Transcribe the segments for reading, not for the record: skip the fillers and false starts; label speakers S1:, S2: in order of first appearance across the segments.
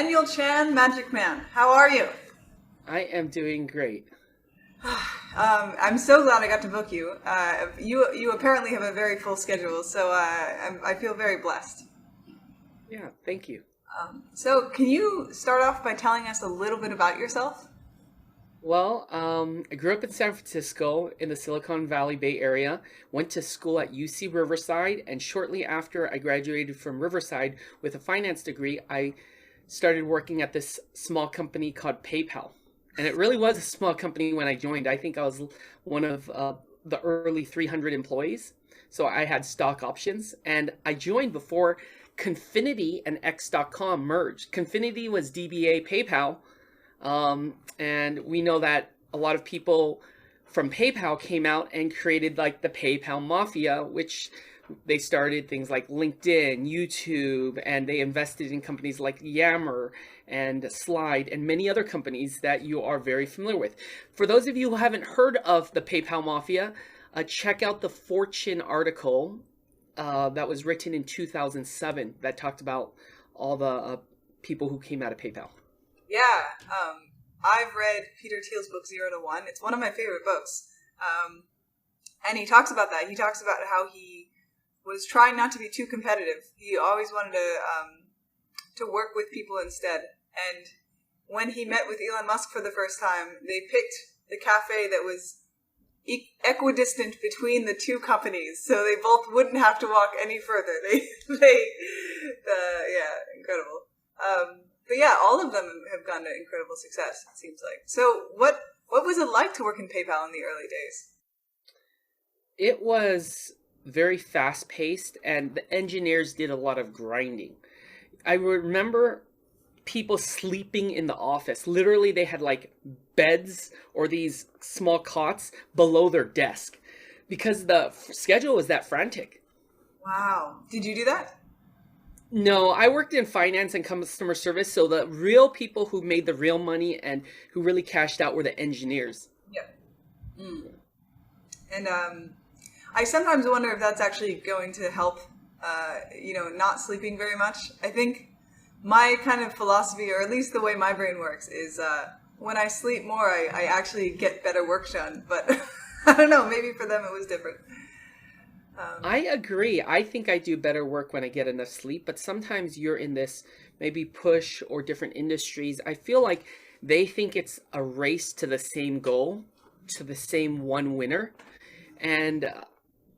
S1: Daniel Chan, Magic Man. How are you?
S2: I am doing great.
S1: I'm so glad I got to book you. You apparently have a very full schedule, so I feel very blessed.
S2: Yeah, thank you.
S1: So, can you start off by telling us a little bit about yourself?
S2: I grew up in San Francisco in the Silicon Valley Bay Area, went to school at UC Riverside, and shortly after I graduated from Riverside with a finance degree, I started working at this small company called PayPal. And it really was a small company when I joined. I think I was one of the early 300 employees. So I had stock options, and I joined before Confinity and X.com merged. Confinity was DBA PayPal, and we know that a lot of people from PayPal came out and created like the PayPal Mafia, which they started things like LinkedIn, YouTube, and they invested in companies like Yammer and Slide and many other companies that you are very familiar with. For those of you who haven't heard of the PayPal Mafia, check out the Fortune article that was written in 2007 that talked about all the people who came out of PayPal.
S1: Yeah, I've read Peter Thiel's book Zero to One. It's one of my favorite books, and he talks about that. He talks about how he was trying not to be too competitive. He always wanted to work with people instead. And when he met with Elon Musk for the first time, they picked the cafe that was equidistant between the two companies, so they both wouldn't have to walk any further. Yeah, incredible. But yeah, all of them have gone to incredible success, it seems like. So what was it like to work in PayPal in the early days?
S2: It was very fast paced, and the engineers did a lot of grinding. I remember people sleeping in the office. Literally, they had like beds or these small cots below their desk because the schedule was that frantic.
S1: Wow. Did you do that?
S2: No, I worked in finance and customer service, so the real people who made the real money and who really cashed out were the engineers.
S1: Yeah. And I sometimes wonder if that's actually going to help, not sleeping very much. I think my kind of philosophy, or at least the way my brain works, is when I sleep more, I actually get better work done. But I don't know, maybe for them it was different.
S2: I agree. I think I do better work when I get enough sleep, but sometimes you're in this maybe push or different industries. I feel like they think it's a race to the same goal, to the same one winner. And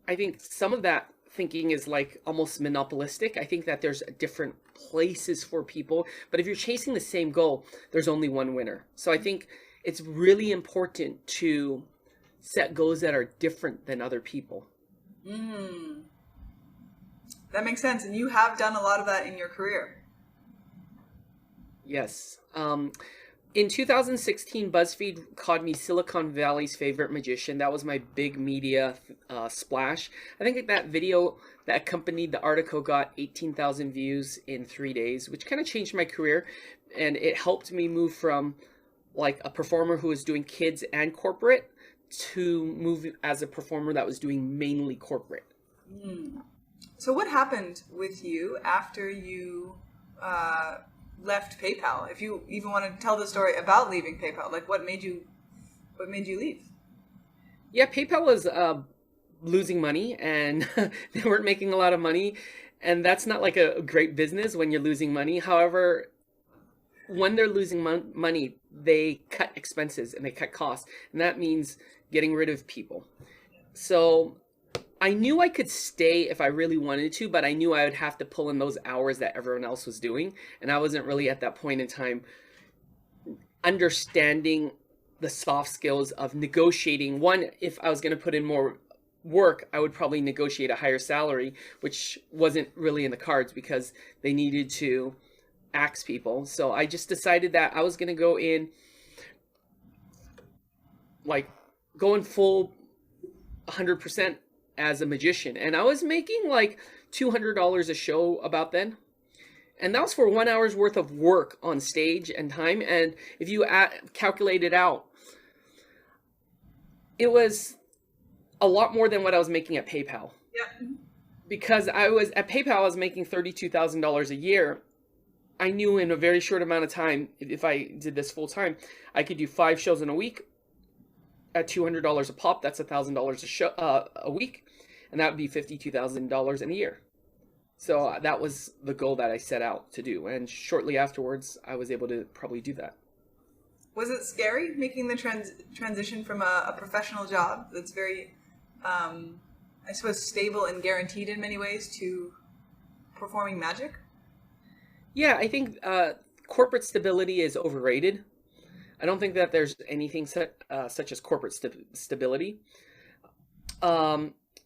S2: I think some of that thinking is like almost monopolistic. I think that there's different places for people, but if you're chasing the same goal, there's only one winner. So I think it's really important to set goals that are different than other people.
S1: That makes sense. And you have done a lot of that in your career.
S2: Yes. In 2016, BuzzFeed called me Silicon Valley's favorite magician. That was my big media splash. I think that video that accompanied the article got 18,000 views in 3 days, which kind of changed my career. And it helped me move from like a performer who was doing kids and corporate to move as a performer that was doing mainly corporate.
S1: So what happened with you after you left PayPal? If you even want to tell the story about leaving PayPal, like what made you leave?
S2: Yeah, PayPal was losing money, and they weren't making a lot of money, and that's not like a great business when you're losing money. However, when they're losing money, they cut expenses and they cut costs, and that means getting rid of people. So I knew I could stay if I really wanted to, but I knew I would have to pull in those hours that everyone else was doing, and I wasn't really at that point in time understanding the soft skills of negotiating. One, if I was going to put in more work, I would probably negotiate a higher salary, which wasn't really in the cards because they needed to axe people. So I just decided that I was going to go in like going full 100% as a magician. And I was making like $200 a show about then. And that was for 1 hour's worth of work on stage and time. And if you calculate it out, it was a lot more than what I was making at PayPal.
S1: Yeah.
S2: Because I was at PayPal, I was making $32,000 a year. I knew in a very short amount of time, if I did this full time, I could do 5 shows in a week at $200 a pop. That's $1,000 a show a week, and that would be $52,000 in a year. So that was the goal that I set out to do, and shortly afterwards, I was able to probably do that.
S1: Was it scary making the transition from a professional job that's very, I suppose, stable and guaranteed in many ways to performing magic?
S2: Yeah, I think corporate stability is overrated. I don't think that there's anything such as corporate stability.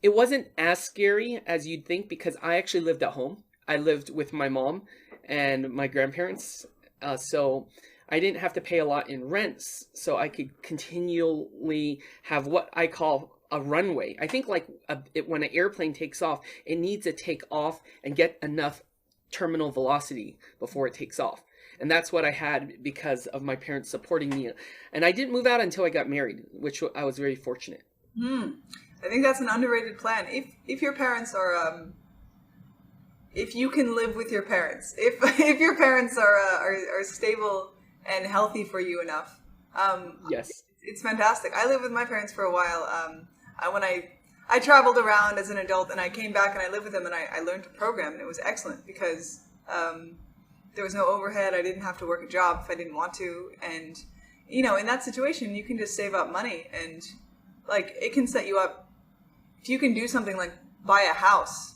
S2: It wasn't as scary as you'd think because I actually lived at home. I lived with my mom and my grandparents, so I didn't have to pay a lot in rents, so I could continually have what I call a runway. I think like when an airplane takes off, it needs to take off and get enough terminal velocity before it takes off. And that's what I had because of my parents supporting me. And I didn't move out until I got married, which I was very fortunate.
S1: I think that's an underrated plan. If your parents are, if you can live with your parents, if your parents are stable and healthy for you enough,
S2: yes,
S1: it's fantastic. I lived with my parents for a while. When I traveled around as an adult, and I came back and I lived with them, and I learned to program, and it was excellent because there was no overhead. I didn't have to work a job if I didn't want to, and in that situation, you can just save up money, and like it can set you up. If you can do something like buy a house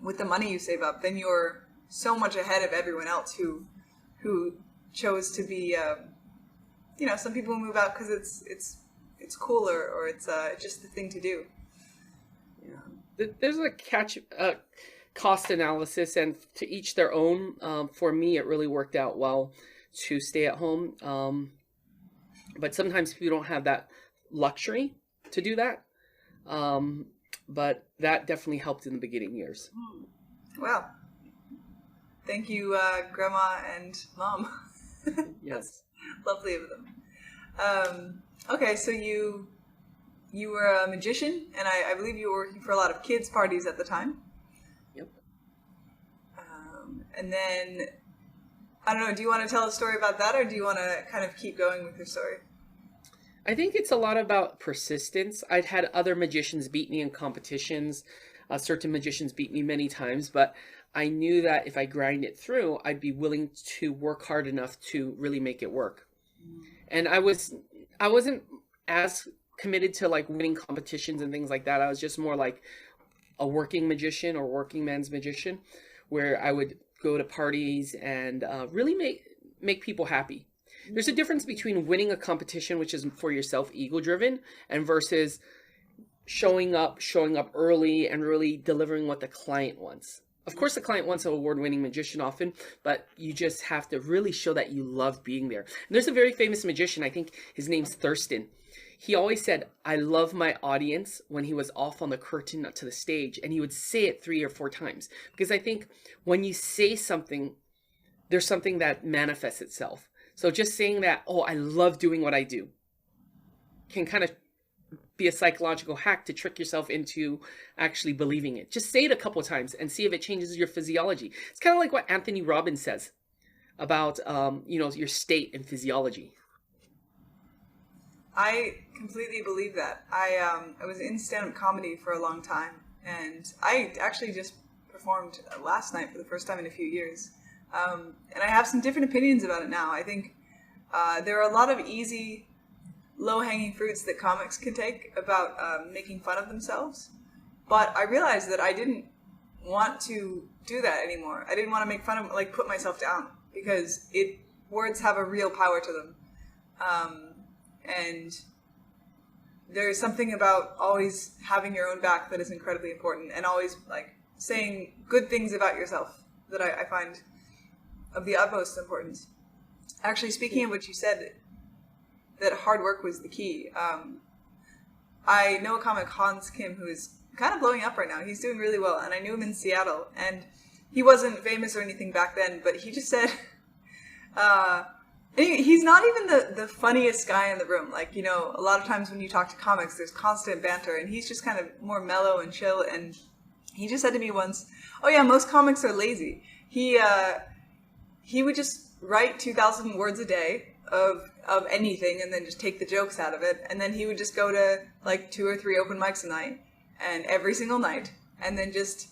S1: with the money you save up, then you're so much ahead of everyone else who chose to be. Some people move out because it's cooler or it's just the thing to do.
S2: Yeah, there's a cost analysis, and to each their own. For me, it really worked out well to stay at home, but sometimes people don't have that luxury to do that. But that definitely helped in the beginning years.
S1: Wow. Thank you, Grandma and Mom.
S2: Yes.
S1: Lovely of them. Okay, so you were a magician, and I believe you were working for a lot of kids' parties at the time.
S2: Yep.
S1: And then, I don't know, do you want to tell a story about that, or do you want to kind of keep going with your story?
S2: I think it's a lot about persistence. I'd had other magicians beat me in competitions. Certain magicians beat me many times, but I knew that if I grind it through, I'd be willing to work hard enough to really make it work. And I wasn't as committed to like winning competitions and things like that. I was just more like a working magician or working man's magician, where I would go to parties and really make people happy. There's a difference between winning a competition, which is for yourself, ego-driven, and versus showing up early and really delivering what the client wants. Of course, the client wants an award-winning magician often, but you just have to really show that you love being there. And there's a very famous magician, I think his name's Thurston. He always said, I love my audience when he was off on the curtain to the stage, and he would say it 3 or 4 times. Because I think when you say something, there's something that manifests itself. So just saying that, oh, I love doing what I do, can kind of be a psychological hack to trick yourself into actually believing it. Just say it a couple of times and see if it changes your physiology. It's kind of like what Anthony Robbins says about, your state and physiology.
S1: I completely believe that. I was in stand-up comedy for a long time, and I actually just performed last night for the first time in a few years. And I have some different opinions about it now. I think there are a lot of easy, low-hanging fruits that comics can take about making fun of themselves. But I realized that I didn't want to do that anymore. I didn't want to make fun of, like, put myself down, because words have a real power to them. And there's something about always having your own back that is incredibly important, and always, like, saying good things about yourself that I find of the utmost importance. Actually, speaking of what you said, that hard work was the key. I know a comic, Hans Kim, who is kind of blowing up right now. He's doing really well, and I knew him in Seattle, and he wasn't famous or anything back then, but he just said, he's not even the funniest guy in the room. Like, a lot of times when you talk to comics, there's constant banter, and he's just kind of more mellow and chill, and he just said to me once, oh yeah, most comics are lazy. He he would just write 2,000 words a day of anything and then just take the jokes out of it. And then he would just go to like 2 or 3 open mics a night, and every single night, and then just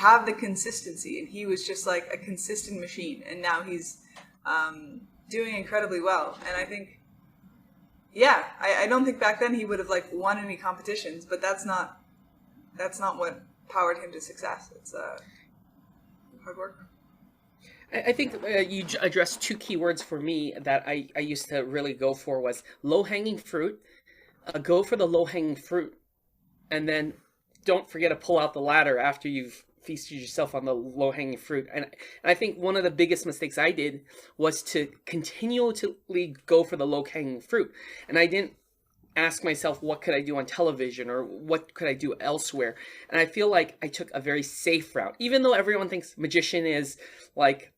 S1: have the consistency. And he was just like a consistent machine. And now he's doing incredibly well. And I think, yeah, I don't think back then he would have like won any competitions, but that's not what powered him to success. It's hard work.
S2: I think you addressed 2 key words for me that I used to really go for was low-hanging fruit. Go for the low-hanging fruit, and then don't forget to pull out the ladder after you've feasted yourself on the low-hanging fruit. And I think one of the biggest mistakes I did was to continually go for the low-hanging fruit. And I didn't ask myself, what could I do on television, or what could I do elsewhere? And I feel like I took a very safe route. Even though everyone thinks magician is like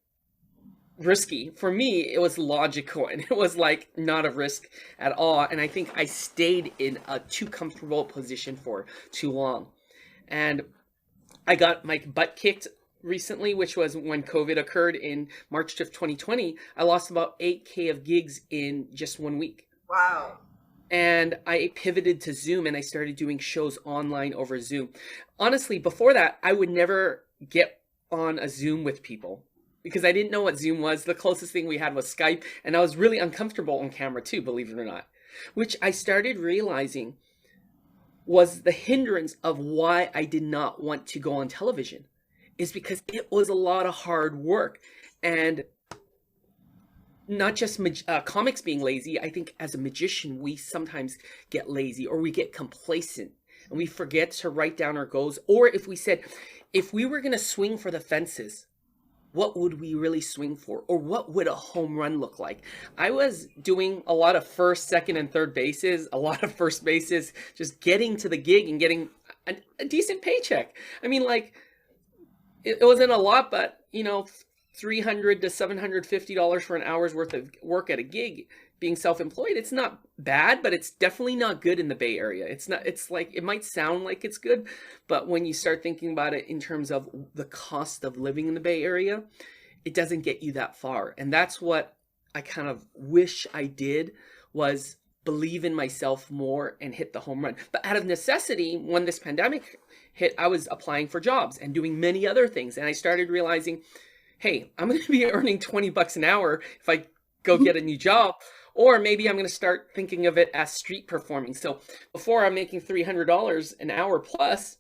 S2: risky, for me it was logical, and it was like not a risk at all. And I think I stayed in a too comfortable position for too long. And I got my butt kicked recently, which was when COVID occurred in March of 2020. I lost about 8K of gigs in just 1 week.
S1: Wow.
S2: And I pivoted to Zoom, and I started doing shows online over Zoom. Honestly, before that, I would never get on a Zoom with people because I didn't know what Zoom was. The closest thing we had was Skype, and I was really uncomfortable on camera too, believe it or not, which I started realizing was the hindrance of why I did not want to go on television, is because it was a lot of hard work. And not just comics being lazy. I think as a magician, we sometimes get lazy, or we get complacent, and we forget to write down our goals. Or if we said, if we were going to swing for the fences, what would we really swing for? Or what would a home run look like? I was doing a lot of first, second, and third bases, a lot of first bases, just getting to the gig and getting a decent paycheck. I mean, like, it wasn't a lot, but, you know, $300 to $750 for an hour's worth of work at a gig being self-employed. It's not bad, but it's definitely not good in the Bay Area. It's like, it might sound like it's good, but when you start thinking about it in terms of the cost of living in the Bay Area, it doesn't get you that far. And that's what I kind of wish I did, was believe in myself more and hit the home run. But out of necessity, when this pandemic hit, I was applying for jobs and doing many other things. And I started realizing, hey, I'm going to be earning $20 an hour if I go get a new job, or maybe I'm going to start thinking of it as street performing. So before, I'm making $300 an hour plus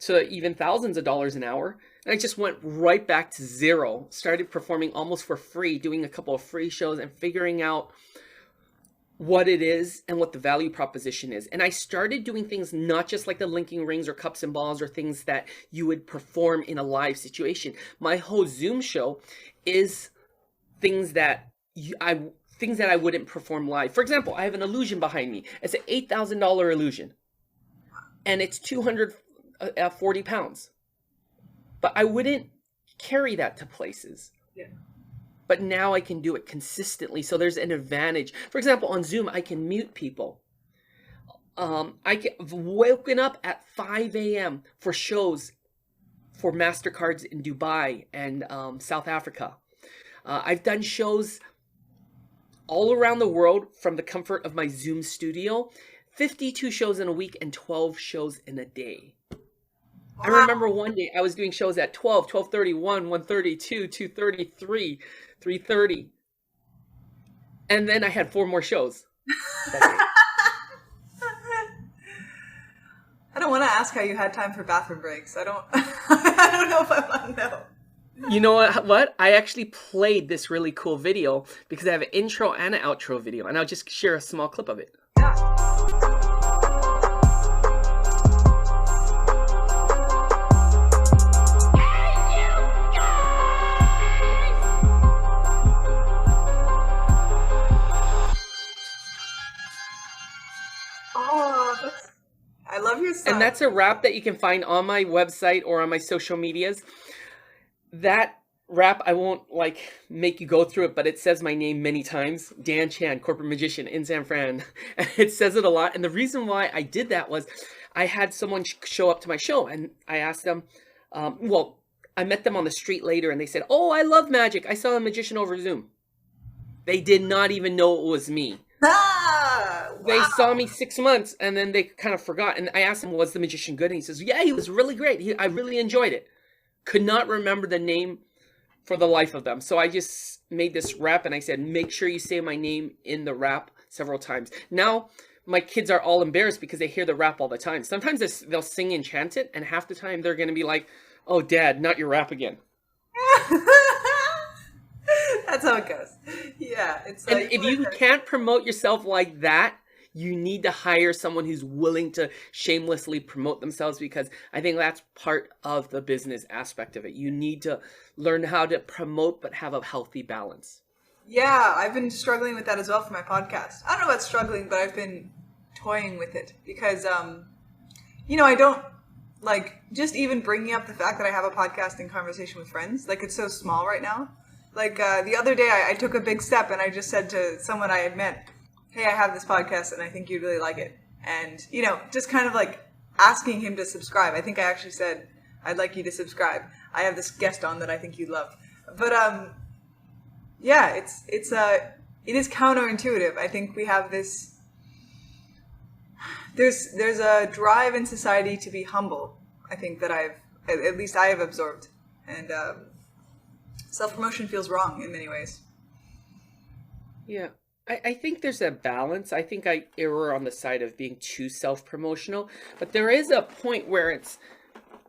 S2: to even thousands of dollars an hour. And I just went right back to zero, started performing almost for free, doing a couple of free shows and figuring out what it is and what the value proposition is. And I started doing things not just like the linking rings or cups and balls or things that you would perform in a live situation. My whole Zoom show is things that I wouldn't perform live. For example, I have an illusion behind me. It's an $8,000 illusion, and it's 240 pounds. But I wouldn't carry that to places. Yeah. But now I can do it consistently. So there's an advantage. For example, on Zoom, I can mute people. I've woken up at 5 a.m. for shows for MasterCards in Dubai and South Africa. I've done shows all around the world from the comfort of my Zoom studio. 52 shows in a week and 12 shows in a day. Wow. I remember one day I was doing shows at 12, 12:30, 1, 1:30, 2, 2:30, 3, 3:30. And then I had 4 more shows.
S1: I don't want to ask how you had time for bathroom breaks. I don't know if I want to know.
S2: You know what? I actually played this really cool video because I have an intro and an outro video, and I'll just share a small clip of it.
S1: Yeah. I love your stuff.
S2: And that's a rap that you can find on my website or on my social medias. That rap, I won't like make you go through it, but it says my name many times. Dan Chan, corporate magician in San Fran. It says it a lot. And the reason why I did that was I had someone show up to my show, and I asked them, well, I met them on the street later and they said, "Oh, I love magic. I saw a magician over Zoom." They did not even know it was me.
S1: Ah, wow.
S2: They saw me 6 months and then they kind of forgot. And I asked him, "Was the magician good?" And he says, "Yeah, he was really great. I really enjoyed it." Could not remember the name for the life of them. So I just made this rap and I said, "Make sure you say my name in the rap several times." Now, my kids are all embarrassed because they hear the rap all the time. Sometimes they'll sing and chant it, and half the time they're going to be like, "Oh, Dad, not your rap again."
S1: That's how it goes. Yeah, it's
S2: and if you can't promote yourself like that, you need to hire someone who's willing to shamelessly promote themselves, because I think that's part of the business aspect of it. You need to learn how to promote but have a healthy balance.
S1: Yeah, I've been struggling with that as well for my podcast. I don't know about struggling, but I've been toying with it because, I don't like just even bringing up the fact that I have a podcast in conversation with friends. Like, it's so small right now. Like, the other day I took a big step and I just said to someone I had met, "Hey, I have this podcast and I think you'd really like it." And, just kind of like asking him to subscribe. I think I actually said, "I'd like you to subscribe. I have this guest on that I think you'd love." But, yeah, it is counterintuitive. I think we have this, there's a drive in society to be humble. I think that at least I have absorbed. And, self-promotion feels wrong in many ways.
S2: Yeah. I think there's a balance. I think I err on the side of being too self-promotional, but there is a point where it's,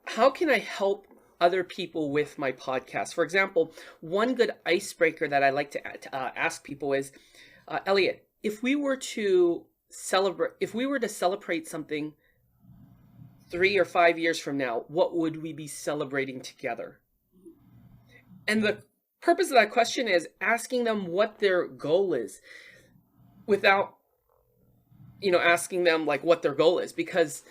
S2: how can I help other people with my podcast? For example, one good icebreaker that I like to ask people is, Elliot, if we were to celebrate something 3 or 5 years from now, what would we be celebrating together? And the purpose of that question is asking them what their goal is, without, asking them like what their goal is, because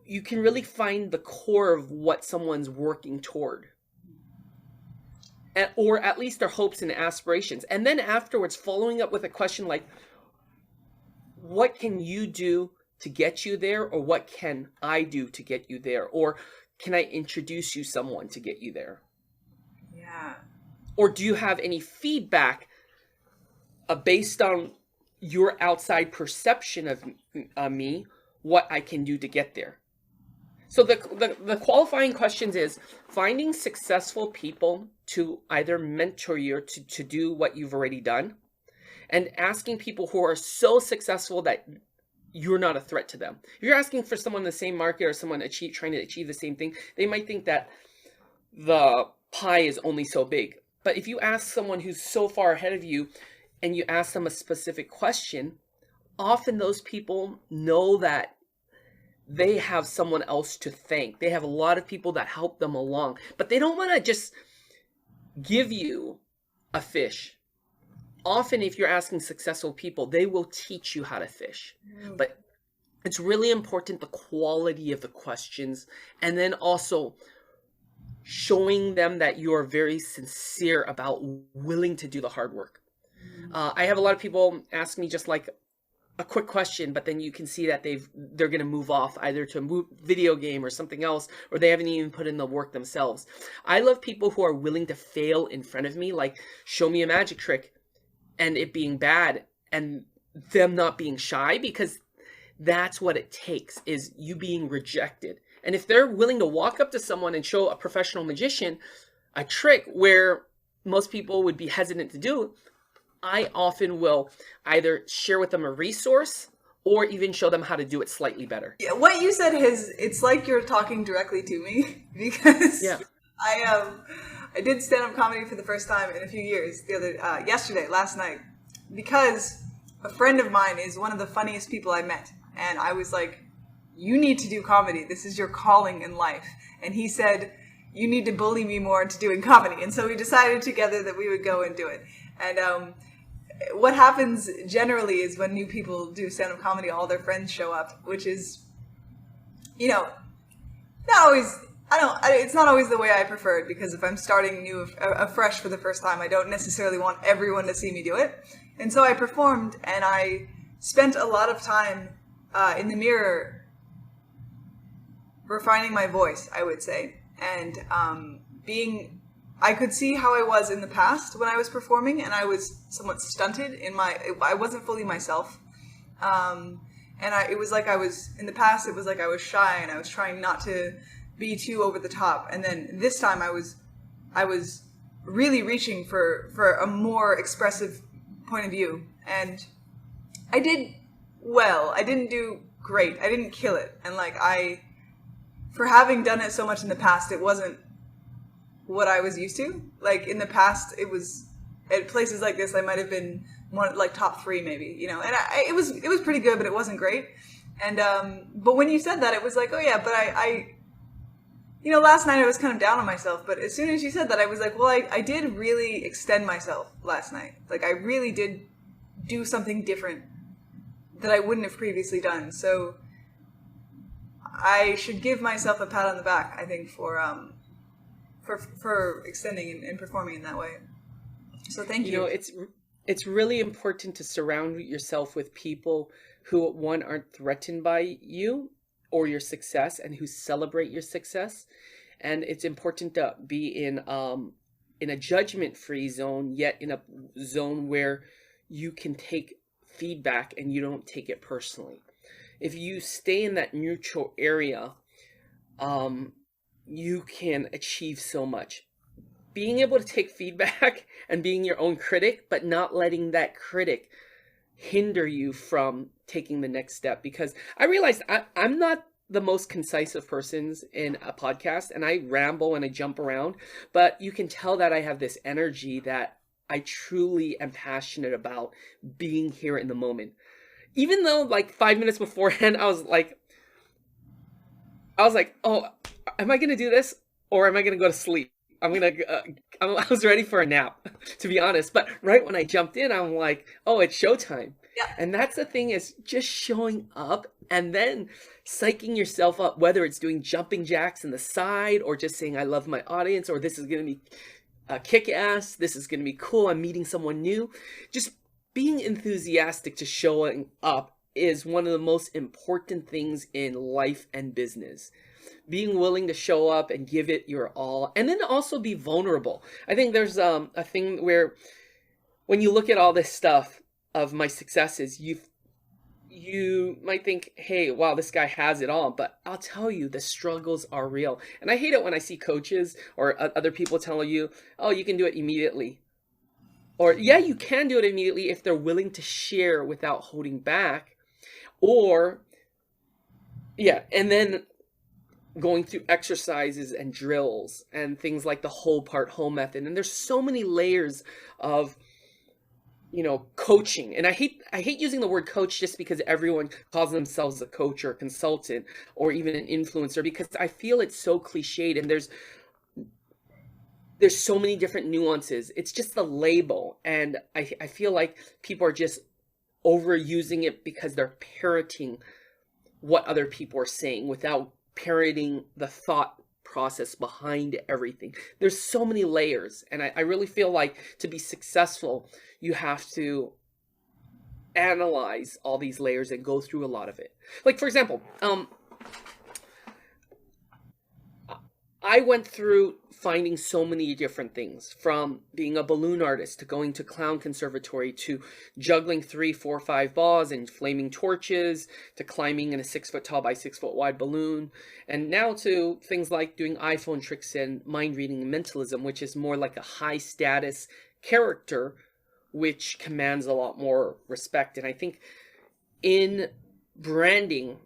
S2: you can really find the core of what someone's working toward, or at least their hopes and aspirations. And then afterwards, following up with a question like, what can you do to get you there? Or what can I do to get you there? Or can I introduce you someone to get you there?
S1: Yeah.
S2: Or do you have any feedback based on your outside perception of me, what I can do to get there? So the qualifying questions is finding successful people to either mentor you to do what you've already done, and asking people who are so successful that you're not a threat to them. If you're asking for someone in the same market or someone trying to achieve the same thing, they might think that the pie is only so big. But if you ask someone who's so far ahead of you and you ask them a specific question, often those people know that they have someone else to thank. They have a lot of people that help them along, but they don't want to just give you a fish. Often, if you're asking successful people, they will teach you how to fish. But it's really important, the quality of the questions, and then also showing them that you are very sincere about willing to do the hard work. I have a lot of people ask me just like a quick question, but then you can see that they're going to move off either to a video game or something else, or they haven't even put in the work themselves. I love people who are willing to fail in front of me, like show me a magic trick and it being bad, and them not being shy, because that's what it takes, is you being rejected. And if they're willing to walk up to someone and show a professional magician a trick where most people would be hesitant to do, I often will either share with them a resource or even show them how to do it slightly better.
S1: Yeah, what you said it's like you're talking directly to me, because
S2: yeah.
S1: I did stand-up comedy for the first time in a few years last night, because a friend of mine is one of the funniest people I met, and I was like, "You need to do comedy. This is your calling in life." And he said, "You need to bully me more into doing comedy." And so we decided together that we would go and do it. And what happens generally is when new people do stand-up comedy, all their friends show up, which is, not always. It's not always the way I prefer it, because if I'm starting afresh for the first time, I don't necessarily want everyone to see me do it. And so I performed, and I spent a lot of time in the mirror refining my voice, I would say. and I could see how I was in the past when I was performing, and I was somewhat stunted I wasn't fully myself. It was like I was, in the past, it was like I was shy and I was trying not to be too over the top. And then this time I was really reaching for a more expressive point of view. And I did well. I didn't do great. I didn't kill it. And for having done it so much in the past, it wasn't what I was used to. Like in the past, it was at places like this, I might have been one top 3 maybe, and it was pretty good, but it wasn't great. And but when you said that, it was like, oh yeah, but I last night I was kind of down on myself, but as soon as you said that, I was like, well, I did really extend myself last night. Like I really did do something different that I wouldn't have previously done. So I should give myself a pat on the back, I think, for extending and performing in that way. So thank you.
S2: It's really important to surround yourself with people who, one, aren't threatened by you or your success and who celebrate your success. And it's important to be in a judgment-free zone, yet in a zone where you can take feedback and you don't take it personally. If you stay in that neutral area, you can achieve so much. Being able to take feedback and being your own critic, but not letting that critic hinder you from taking the next step. Because I realized I'm not the most concise of persons in a podcast, and I ramble and I jump around, but you can tell that I have this energy that I truly am passionate about being here in the moment. Even though 5 minutes beforehand, I was like, oh, am I going to do this or am I going to go to sleep? I was ready for a nap, to be honest. But right when I jumped in, I'm like, oh, it's showtime.
S1: Yeah.
S2: And that's the thing, is just showing up and then psyching yourself up, whether it's doing jumping jacks in the side or just saying, I love my audience, or this is going to be kick-ass, this is going to be cool, I'm meeting someone new. Just being enthusiastic to showing up is one of the most important things in life and business. Being willing to show up and give it your all, and then also be vulnerable. I think there's a thing where when you look at all this stuff of my successes, you might think, hey, wow, this guy has it all. But I'll tell you, the struggles are real. And I hate it when I see coaches or other people telling you, oh, you can do it immediately. Or, yeah, you can do it immediately if they're willing to share without holding back. Or, yeah, and then going through exercises and drills and things like the whole part whole method. And there's so many layers of, coaching. And I hate using the word coach just because everyone calls themselves a coach or a consultant or even an influencer, because I feel it's so cliched and there's so many different nuances. It's just the label. And I feel like people are just overusing it because they're parroting what other people are saying without parroting the thought process behind everything. There's so many layers, and I really feel like to be successful, you have to analyze all these layers and go through a lot of it. Like, for example, I went through finding so many different things, from being a balloon artist to going to clown conservatory to juggling 3, 4, 5 balls and flaming torches to climbing in a 6 foot tall by 6 foot wide balloon, and now to things like doing iPhone tricks and mind reading and mentalism, which is more like a high status character, which commands a lot more respect. And I think in branding,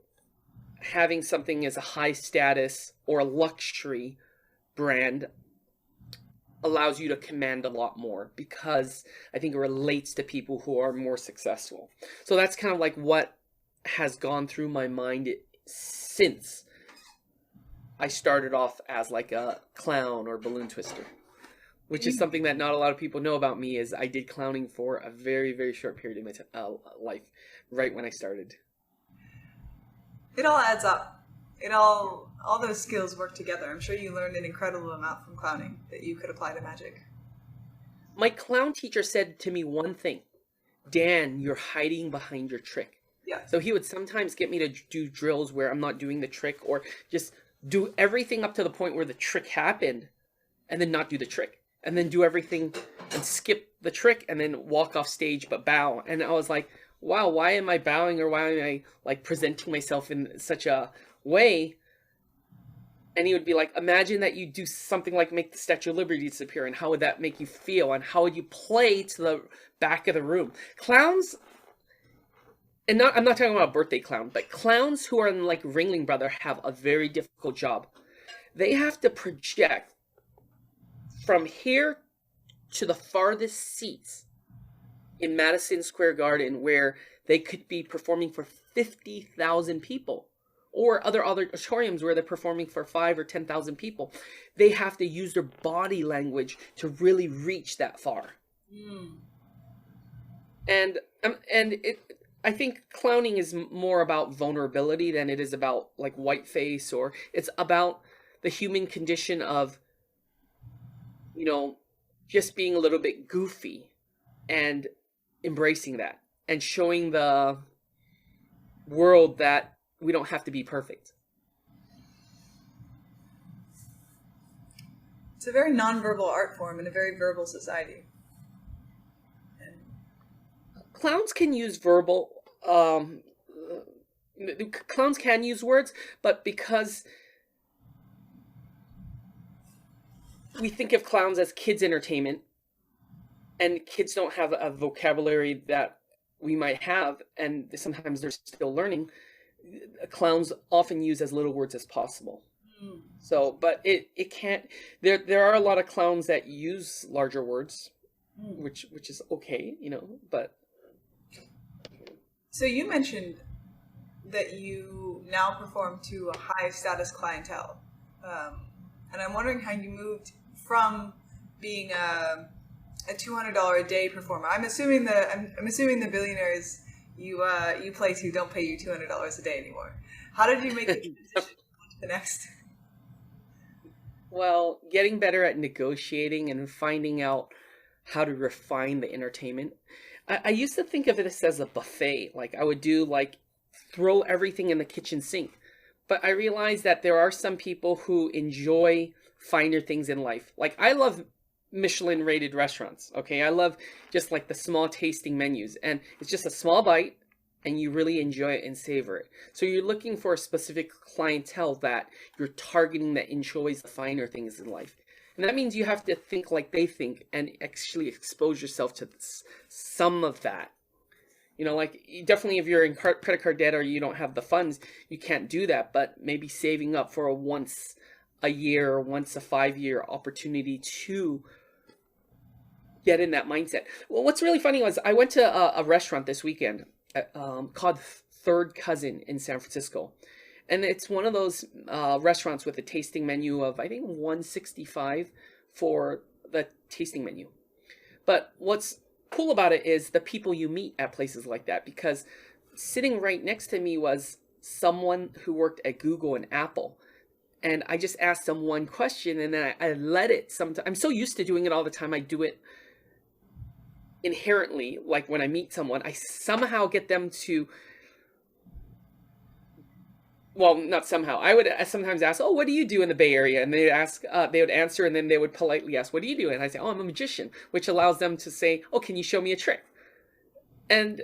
S2: having something as a high status or a luxury brand allows you to command a lot more, because I think it relates to people who are more successful. So that's kind of like what has gone through my mind since I started off as like a clown or balloon twister, which is something that not a lot of people know about me. Is I did clowning for a very, very short period of my life, right when I started.
S1: It all adds up. All those skills work together. I'm sure you learned an incredible amount from clowning that you could apply to magic.
S2: My clown teacher said to me one thing: Dan, you're hiding behind your trick.
S1: Yeah.
S2: So he would sometimes get me to do drills where I'm not doing the trick, or just do everything up to the point where the trick happened and then not do the trick, and then do everything and skip the trick and then walk off stage but bow. And I was like, wow, why am I bowing, or why am I like presenting myself in such a way? And he would be like, imagine that you do something like make the Statue of Liberty disappear, and how would that make you feel, and how would you play to the back of the room? Clowns, and I'm not talking about a birthday clown, but clowns who are in like Ringling Brother have a very difficult job. They have to project from here to the farthest seats in Madison Square Garden, where they could be performing for 50,000 people, or other auditoriums where they're performing for 5 or 10,000 people. They have to use their body language to really reach that far. And I think clowning is more about vulnerability than it is about like whiteface, or it's about the human condition of, you know, just being a little bit goofy and embracing that and showing the world that we don't have to be perfect.
S1: It's a very nonverbal art form in a very verbal society. And
S2: clowns can use verbal, clowns can use words, but because we think of clowns as kids' entertainment, and kids don't have a vocabulary that we might have, and sometimes they're still learning, clowns often use as little words as possible. So, but it can't, there are a lot of clowns that use larger words, which is okay, you know, but.
S1: So you mentioned that you now perform to a high status clientele. And I'm wondering how you moved from being a $200 a day performer. I'm assuming the Billionaires you play to don't pay you $200 a day anymore. How did you make the transition to the next?
S2: Well, getting better at negotiating and finding out how to refine the entertainment. I used to think of this as a buffet. Like I would do like throw everything in the kitchen sink. But I realized that there are some people who enjoy finer things in life. Like I love Michelin rated restaurants. Okay. I love just like the small tasting menus, and it's just a small bite and you really enjoy it and savor it. So you're looking for a specific clientele that you're targeting that enjoys the finer things in life. And that means you have to think like they think and actually expose yourself to some of that. You know, like definitely if you're in credit card debt or you don't have the funds, you can't do that. But maybe saving up for a once a year or once a 5-year opportunity to get in that mindset. Well, what's really funny was I went to a restaurant this weekend called Third Cousin in San Francisco. And it's one of those restaurants with a tasting menu of, I think, $165 for the tasting menu. But what's cool about it is the people you meet at places like that, because sitting right next to me was someone who worked at Google and Apple. And I just asked them one question, and then I let it sometimes. I'm so used to doing it all the time. I do it inherently. Like when I meet someone, I somehow get them to, well, not somehow. I would sometimes ask, "Oh, what do you do in the Bay Area?" And they would answer, and then they would politely ask, "What do you do?" And I say, "Oh, I'm a magician," which allows them to say, "Oh, can you show me a trick?" And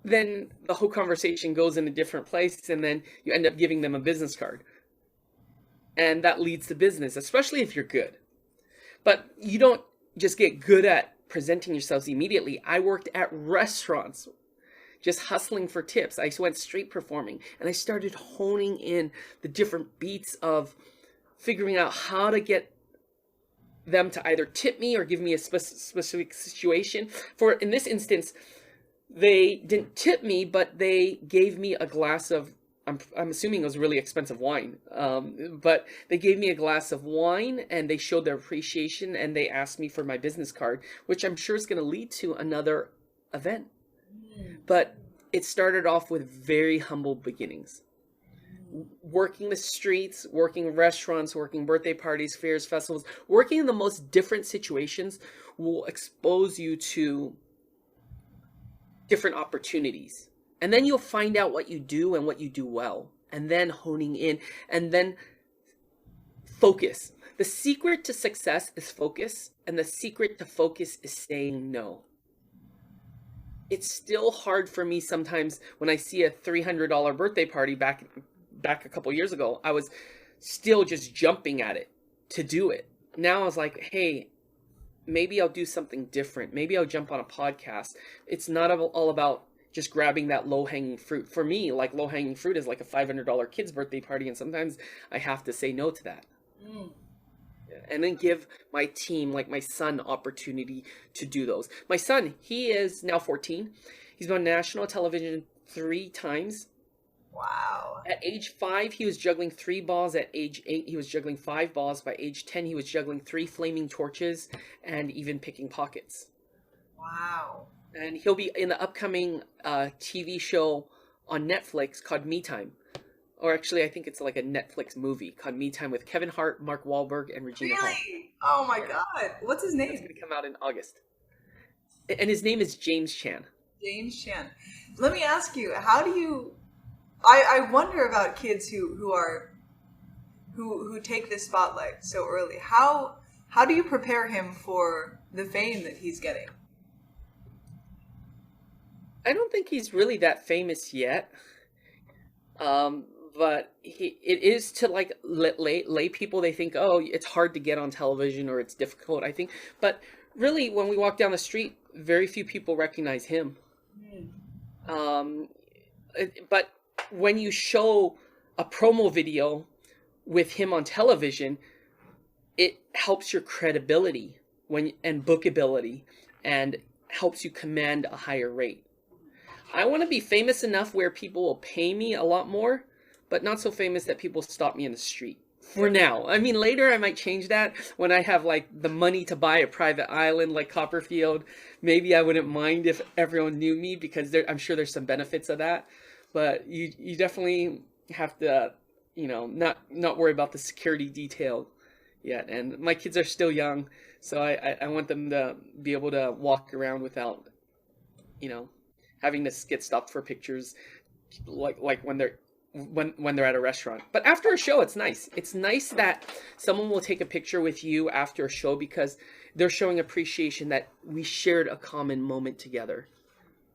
S2: then the whole conversation goes in a different place, and then you end up giving them a business card. And that leads to business, especially if you're good. But you don't just get good at presenting yourselves immediately. I worked at restaurants, just hustling for tips. I went street performing, and I started honing in the different beats of figuring out how to get them to either tip me or give me a specific situation. For in this instance, they didn't tip me, but they gave me a glass of, I'm assuming it was really expensive wine, but they gave me a glass of wine, and they showed their appreciation, and they asked me for my business card, which I'm sure is going to lead to another event. But it started off with very humble beginnings. Working the streets, working restaurants, working birthday parties, fairs, festivals, working in the most different situations will expose you to different opportunities. And then you'll find out what you do and what you do well. And then honing in. And then focus. The secret to success is focus, and the secret to focus is saying no. It's still hard for me sometimes when I see a $300 birthday party back a couple years ago. I was still just jumping at it to do it. Now I was like, hey, maybe I'll do something different. Maybe I'll jump on a podcast. It's not all about just grabbing that low-hanging fruit. For me, like, low-hanging fruit is like a $500 kid's birthday party, and sometimes I have to say no to that. And then give my team, like my son, opportunity to do those. My son, he is now 14. He's been on national television 3 times.
S1: Wow.
S2: At age 5, he was juggling 3 balls. At age 8, he was juggling 5 balls. By age 10, he was juggling 3 flaming torches and even picking pockets.
S1: Wow.
S2: And he'll be in the upcoming TV show on Netflix called Me Time. Or actually, I think it's like a Netflix movie called Me Time with Kevin Hart, Mark Wahlberg, and Regina Hall.
S1: Really? Oh my God. What's his name?
S2: It's going to come out in August. And his name is James Chan.
S1: James Chan. Let me ask you, how do you... I wonder about kids who take this spotlight so early. How do you prepare him for the fame that he's getting?
S2: I don't think he's really that famous yet. But it is to like lay people, they think, oh, it's hard to get on television or it's difficult, I think. But really, when we walk down the street, very few people recognize him. But when you show a promo video with him on television, it helps your credibility and bookability and helps you command a higher rate. I want to be famous enough where people will pay me a lot more, but not so famous that people stop me in the street. For now. I mean, later I might change that when I have like the money to buy a private island like Copperfield. Maybe I wouldn't mind if everyone knew me, because I'm sure there's some benefits of that. But you definitely have to, not worry about the security detail yet. And my kids are still young, so I want them to be able to walk around without, having to get stopped for pictures, like when they're at a restaurant. But after a show, it's nice. It's nice that someone will take a picture with you after a show, because they're showing appreciation that we shared a common moment together.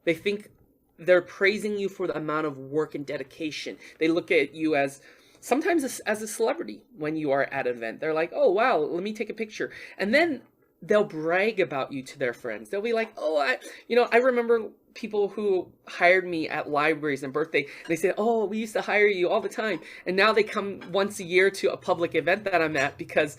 S2: They think they're praising you for the amount of work and dedication. They look at you as sometimes as a celebrity when you are at an event. They're like, oh, wow, let me take a picture. And then they'll brag about you to their friends. They'll be like, oh, I remember people who hired me at libraries and birthday. And they say, oh, we used to hire you all the time. And now they come once a year to a public event that I'm at, because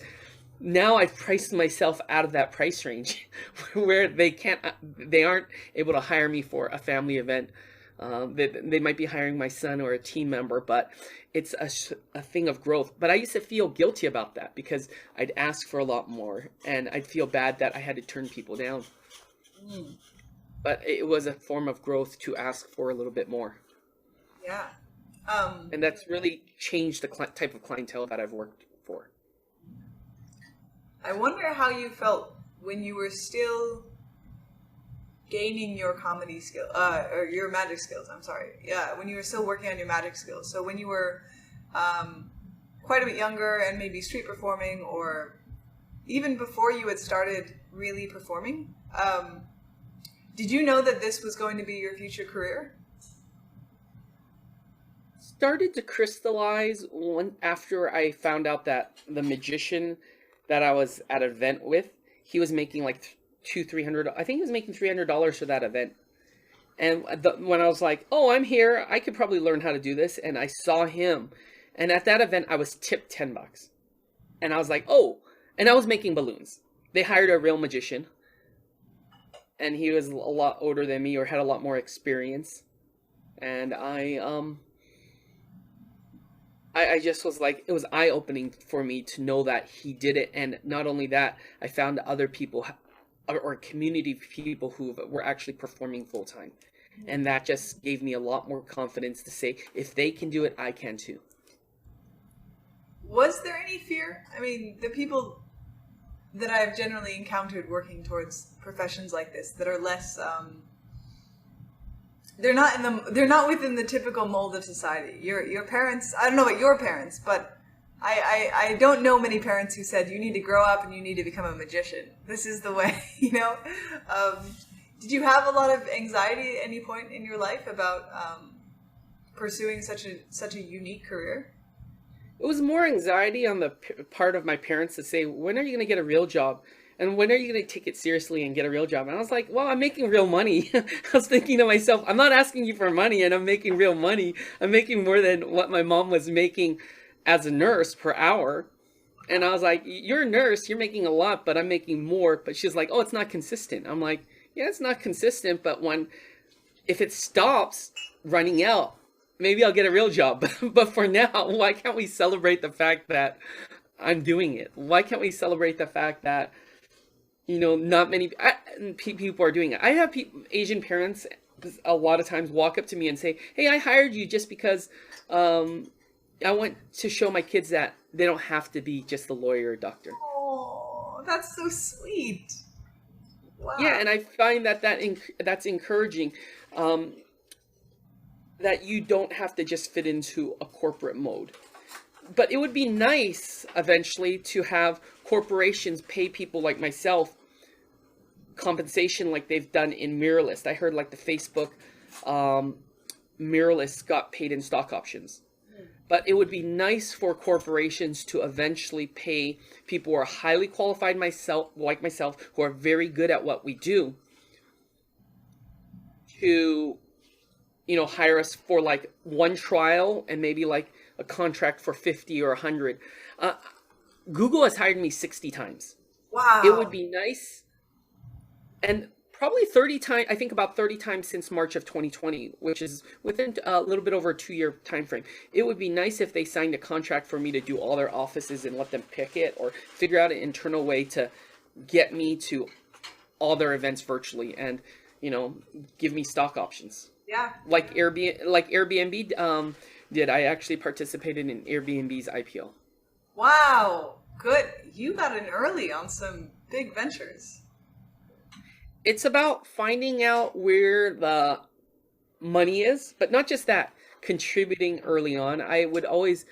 S2: now I've priced myself out of that price range where they aren't able to hire me for a family event. They might be hiring my son or a team member, but it's a thing of growth. But I used to feel guilty about that, because I'd ask for a lot more and I'd feel bad that I had to turn people down. But it was a form of growth to ask for a little bit more.
S1: Yeah.
S2: And that's really changed the type of clientele that I've worked for.
S1: I wonder how you felt when you were still gaining your comedy skill, or your magic skills, I'm sorry. Yeah, when you were still working on your magic skills. So when you were quite a bit younger and maybe street performing, or even before you had started really performing, did you know that this was going to be your future career?
S2: Started to crystallize after I found out that the magician that I was at an event with, he was making like $300. I think he was making $300 for that event. And when I was like, oh, I'm here, I could probably learn how to do this. And I saw him. And at that event, I was tipped $10. And I was like, oh, and I was making balloons. They hired a real magician. And he was a lot older than me, or had a lot more experience. And I just was like, it was eye-opening for me to know that he did it. And not only that, I found other people, or a community of people who were actually performing full-time. And that just gave me a lot more confidence to say, if they can do it, I can too.
S1: Was there any fear? I mean, the people that I've generally encountered working towards professions like this that are less, they're not within the typical mold of society. Your parents, I don't know about your parents, but I don't know many parents who said you need to grow up and you need to become a magician. This is the way, you know. Did you have a lot of anxiety at any point in your life about pursuing such a unique career?
S2: It was more anxiety on the part of my parents to say, when are you going to get a real job? And when are you going to take it seriously and get a real job? And I was like, well, I'm making real money. I was thinking to myself, I'm not asking you for money and I'm making real money. I'm making more than what my mom was making as a nurse per hour. And I was like, you're a nurse, you're making a lot, but I'm making more. But she's like, oh, it's not consistent. I'm like, yeah, it's not consistent, but if it stops running out, maybe I'll get a real job. But for now, why can't we celebrate the fact that I'm doing it? Why can't we celebrate the fact that, not many people are doing it? I have Asian parents a lot of times walk up to me and say, hey, I hired you just because I want to show my kids that they don't have to be just a lawyer or doctor.
S1: Oh, that's so sweet. Wow.
S2: Yeah, and I find that's encouraging. That you don't have to just fit into a corporate mode. But it would be nice eventually to have corporations pay people like myself compensation like they've done in Mirrorlist. I heard like the Facebook Mirrorlist got paid in stock options. But it would be nice for corporations to eventually pay people who are highly qualified like myself, who are very good at what we do, to hire us for like one trial and maybe like a contract for 50 or 100. Google has hired me 60 times.
S1: Wow.
S2: It would be nice. And probably 30 times, I think about 30 times since March of 2020, which is within a little bit over a 2-year time frame. It would be nice if they signed a contract for me to do all their offices and let them pick it, or figure out an internal way to get me to all their events virtually and, give me stock options.
S1: Yeah.
S2: Like Airbnb did. I actually participated in Airbnb's IPO.
S1: Wow. Good. You got in early on some big ventures.
S2: It's about finding out where the money is, but not just that, contributing early on. I would always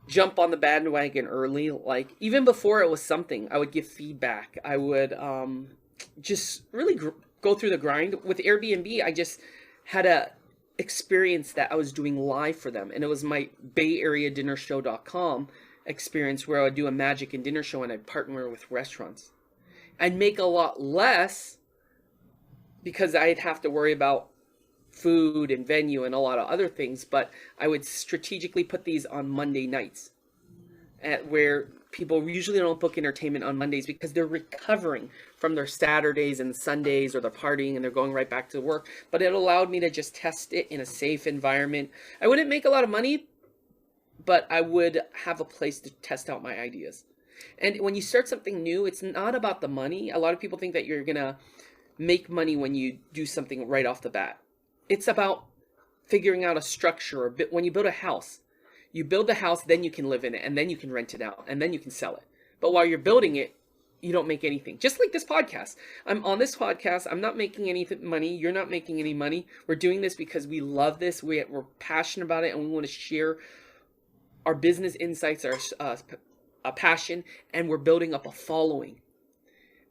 S2: jump on the bandwagon early, like even before it was something. I would give feedback. I would just really go through the grind. With Airbnb, I just had a experience that I was doing live for them, and it was my Bay Area DinnerShow.com experience where I would do a magic and dinner show and I'd partner with restaurants. I'd make a lot less because I'd have to worry about food and venue and a lot of other things, but I would strategically put these on Monday nights, where people usually don't book entertainment on Mondays because they're recovering from their Saturdays and Sundays, or they're partying and they're going right back to work. But it allowed me to just test it in a safe environment. I wouldn't make a lot of money, but I would have a place to test out my ideas. And when you start something new, it's not about the money. A lot of people think that you're going to make money when you do something right off the bat. It's about figuring out a structure. Or when you build a house, you build the house, then you can live in it, and then you can rent it out, and then you can sell it. But while you're building it, you don't make anything. Just like this podcast. I'm on this podcast. I'm not making any money. You're not making any money. We're doing this because we love this. We're passionate about it, and we want to share our business insights, our a passion, and we're building up a following.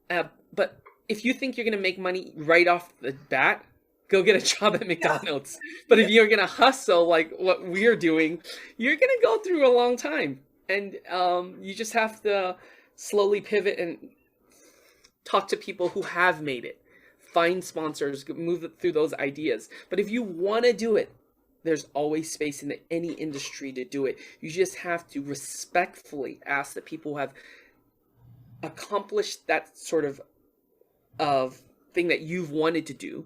S2: But if you think you're going to make money right off the bat, go get a job at McDonald's. But if you're going to hustle like what we're doing, you're going to go through a long time. And you just have to slowly pivot and talk to people who have made it. Find sponsors, move through those ideas. But if you want to do it, there's always space in any industry to do it. You just have to respectfully ask the people who have accomplished that sort of thing that you've wanted to do,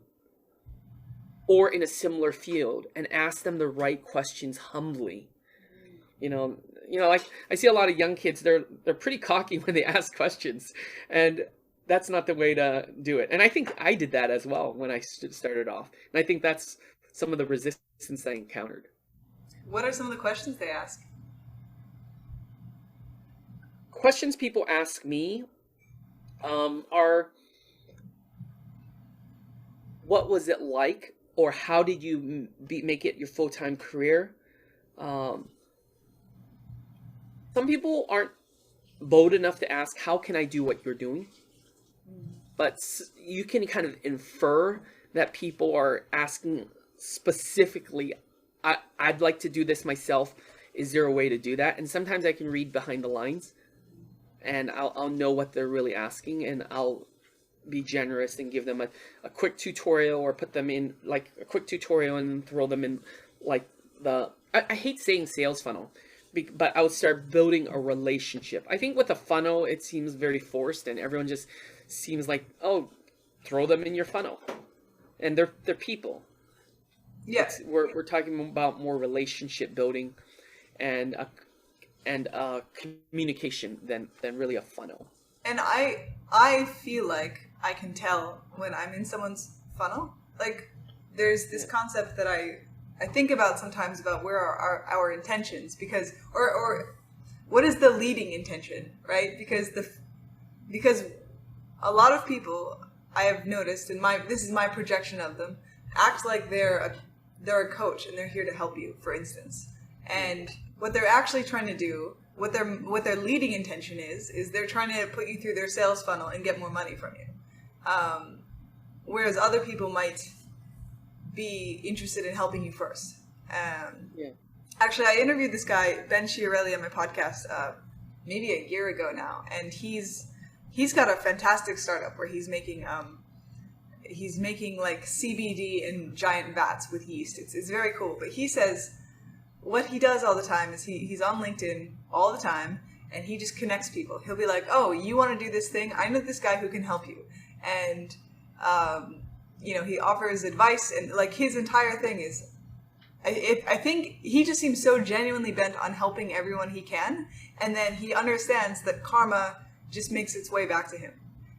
S2: or in a similar field, and ask them the right questions humbly. Like I see a lot of young kids, they're pretty cocky when they ask questions, and that's not the way to do it. And I think I did that as well when I started off. And I think that's some of the resistance I encountered.
S1: What are some of the questions they ask?
S2: Questions people ask me are, what was it like? Or how did you make it your full-time career? some people aren't bold enough to ask, how can I do what you're doing? But you can kind of infer that people are asking specifically, I'd like to do this myself. Is there a way to do that? And sometimes I can read behind the lines, and I'll know what they're really asking, and I'll be generous and give them a quick tutorial, or put them in like a quick tutorial and throw them in like I hate saying sales funnel, but I would start building a relationship. I think with a funnel, it seems very forced, and everyone just seems like, oh, throw them in your funnel, and they're people.
S1: Yeah,
S2: we're talking about more relationship building and communication than really a funnel.
S1: And I feel like I can tell when I'm in someone's funnel. Like, there's this concept that I think about sometimes about where are our intentions, because or what is the leading intention, right? Because a lot of people, I have noticed, and this is my projection of them, act like they're a coach and they're here to help you, for instance. And what they're actually trying to do, what their leading intention is they're trying to put you through their sales funnel and get more money from you. Whereas other people might be interested in helping you first. Actually, I interviewed this guy, Ben Chiarelli, on my podcast maybe a year ago now, and he's got a fantastic startup where he's making like CBD in giant vats with yeast. It's very cool. But he says what he does all the time is he's on LinkedIn all the time, and he just connects people. He'll be like, oh, you want to do this thing? I know this guy who can help you. And, he offers advice, and like his entire thing is, I think he just seems so genuinely bent on helping everyone he can. And then he understands that karma just makes its way back to him.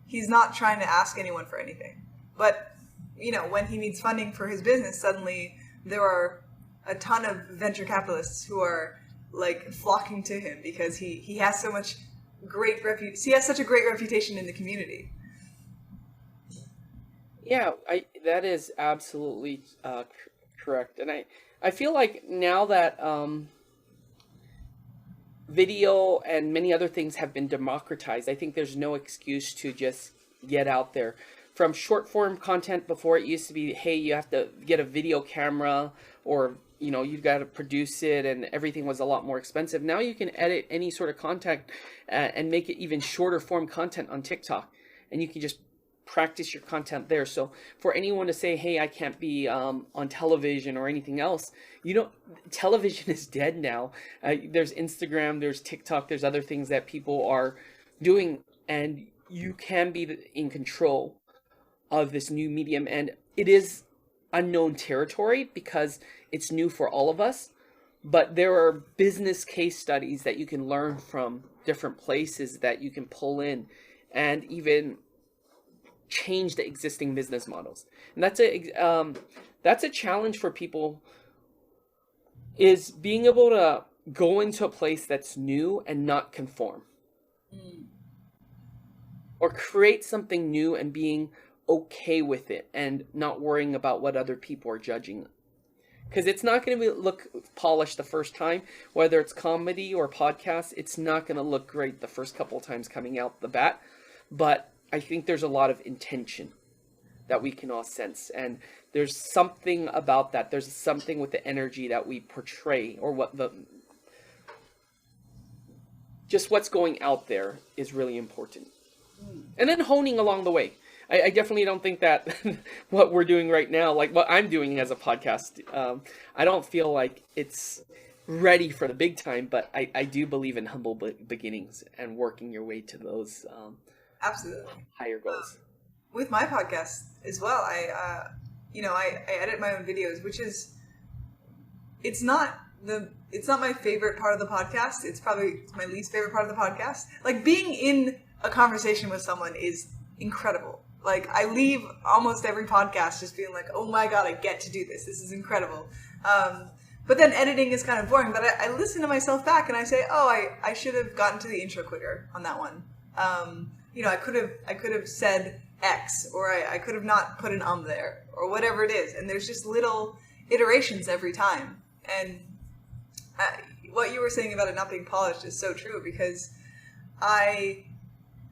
S1: He's not trying to ask anyone for anything. But, when he needs funding for his business, suddenly there are a ton of venture capitalists who are like flocking to him because he has so much he has such a great reputation in the community.
S2: Yeah, that is absolutely correct. And I feel like now that video and many other things have been democratized, I think there's no excuse to just get out there. From short form content, before it used to be, hey, you have to get a video camera, or you've got to produce it, and everything was a lot more expensive. Now you can edit any sort of content and make it even shorter form content on TikTok, and you can just practice your content there. So for anyone to say, hey, I can't be on television or anything else, television is dead now. There's Instagram, there's TikTok, there's other things that people are doing, and you can be in control of this new medium. And it is unknown territory because it's new for all of us, but there are business case studies that you can learn from different places that you can pull in and even change the existing business models. And that's a challenge for people, is being able to go into a place that's new and not conform, or create something new and being okay with it and not worrying about what other people are judging. Because it's not going to look polished the first time, whether it's comedy or podcast. It's not going to look great the first couple of times coming out the bat. But I think there's a lot of intention that we can all sense. And there's something about that. There's something with the energy that we portray, or what's going out there is really important. And then honing along the way. I definitely don't think that what we're doing right now, like what I'm doing as a podcast, I don't feel like it's ready for the big time, but I do believe in humble beginnings and working your way to those
S1: absolutely
S2: higher goals.
S1: With my podcast as well, I edit my own videos, which is, it's not my favorite part of the podcast. It's probably my least favorite part of the podcast. Like, being in a conversation with someone is incredible. Like, I leave almost every podcast just being like, oh my God, I get to do this. This is incredible. But then editing is kind of boring. But I listen to myself back and I say, oh, I should have gotten to the intro quicker on that one. I could have said X, or I could have not put an there, or whatever it is. And there's just little iterations every time. And what you were saying about it not being polished is so true, because I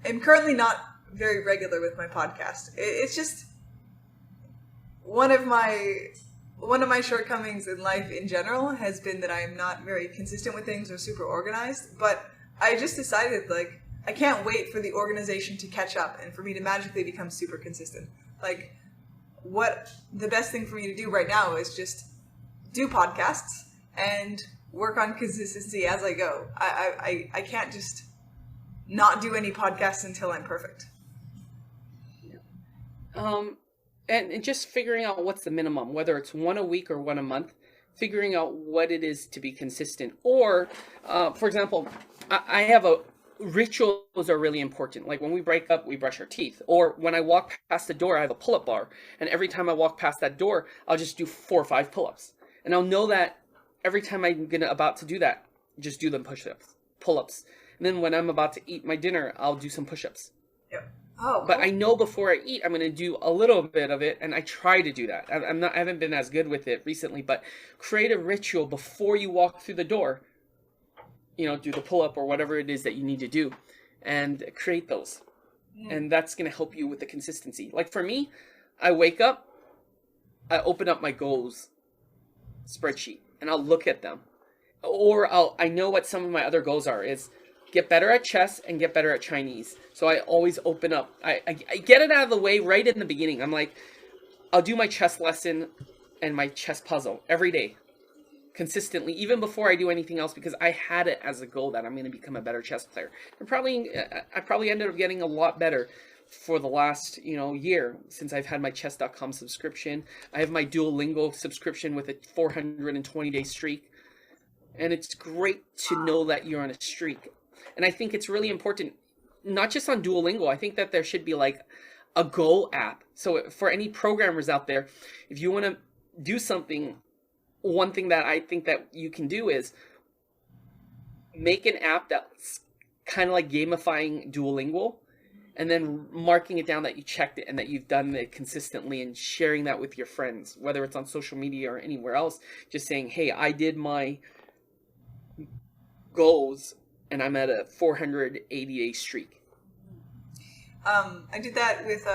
S1: am currently not very regular with my podcast. It's just one of my shortcomings in life in general has been that I am not very consistent with things or super organized. But I just decided, like, I can't wait for the organization to catch up and for me to magically become super consistent. Like, what the best thing for me to do right now is just do podcasts and work on consistency as I go. I can't just not do any podcasts until I'm perfect.
S2: And just figuring out what's the minimum, whether it's one a week or one a month, figuring out what it is to be consistent. Or, for example, I have rituals are really important. Like when we break up, we brush our teeth. Or when I walk past the door, I have a pull-up bar. And every time I walk past that door, I'll just do 4 or 5 pull-ups. And I'll know that every time I'm about to do that, just do them push-ups, pull-ups. And then when I'm about to eat my dinner, I'll do some push-ups.
S1: Yep. Oh,
S2: but I know before I eat, I'm going to do a little bit of it, and I try to do that. I haven't been as good with it recently, but create a ritual before you walk through the door. You know, do the pull-up or whatever it is that you need to do, and create those. And that's going to help you with the consistency. Like for me, I wake up, I open up my goals spreadsheet, and I'll look at them. Or I know what some of my other goals are, is get better at chess and get better at Chinese. So I always open up. I get it out of the way right in the beginning. I'm like, I'll do my chess lesson and my chess puzzle every day, consistently, even before I do anything else, because I had it as a goal that I'm going to become a better chess player. And I probably ended up getting a lot better for the last, year, since I've had my chess.com subscription. I have my Duolingo subscription with a 420-day streak. And it's great to know that you're on a streak. And I think it's really important, not just on Duolingo. I think that there should be like a Go app. So for any programmers out there, if you want to do something, one thing that I think that you can do is make an app that's kind of like gamifying Duolingo, and then marking it down that you checked it and that you've done it consistently, and sharing that with your friends, whether it's on social media or anywhere else. Just saying, hey, I did my goals and I'm at a 480-day streak.
S1: I did that with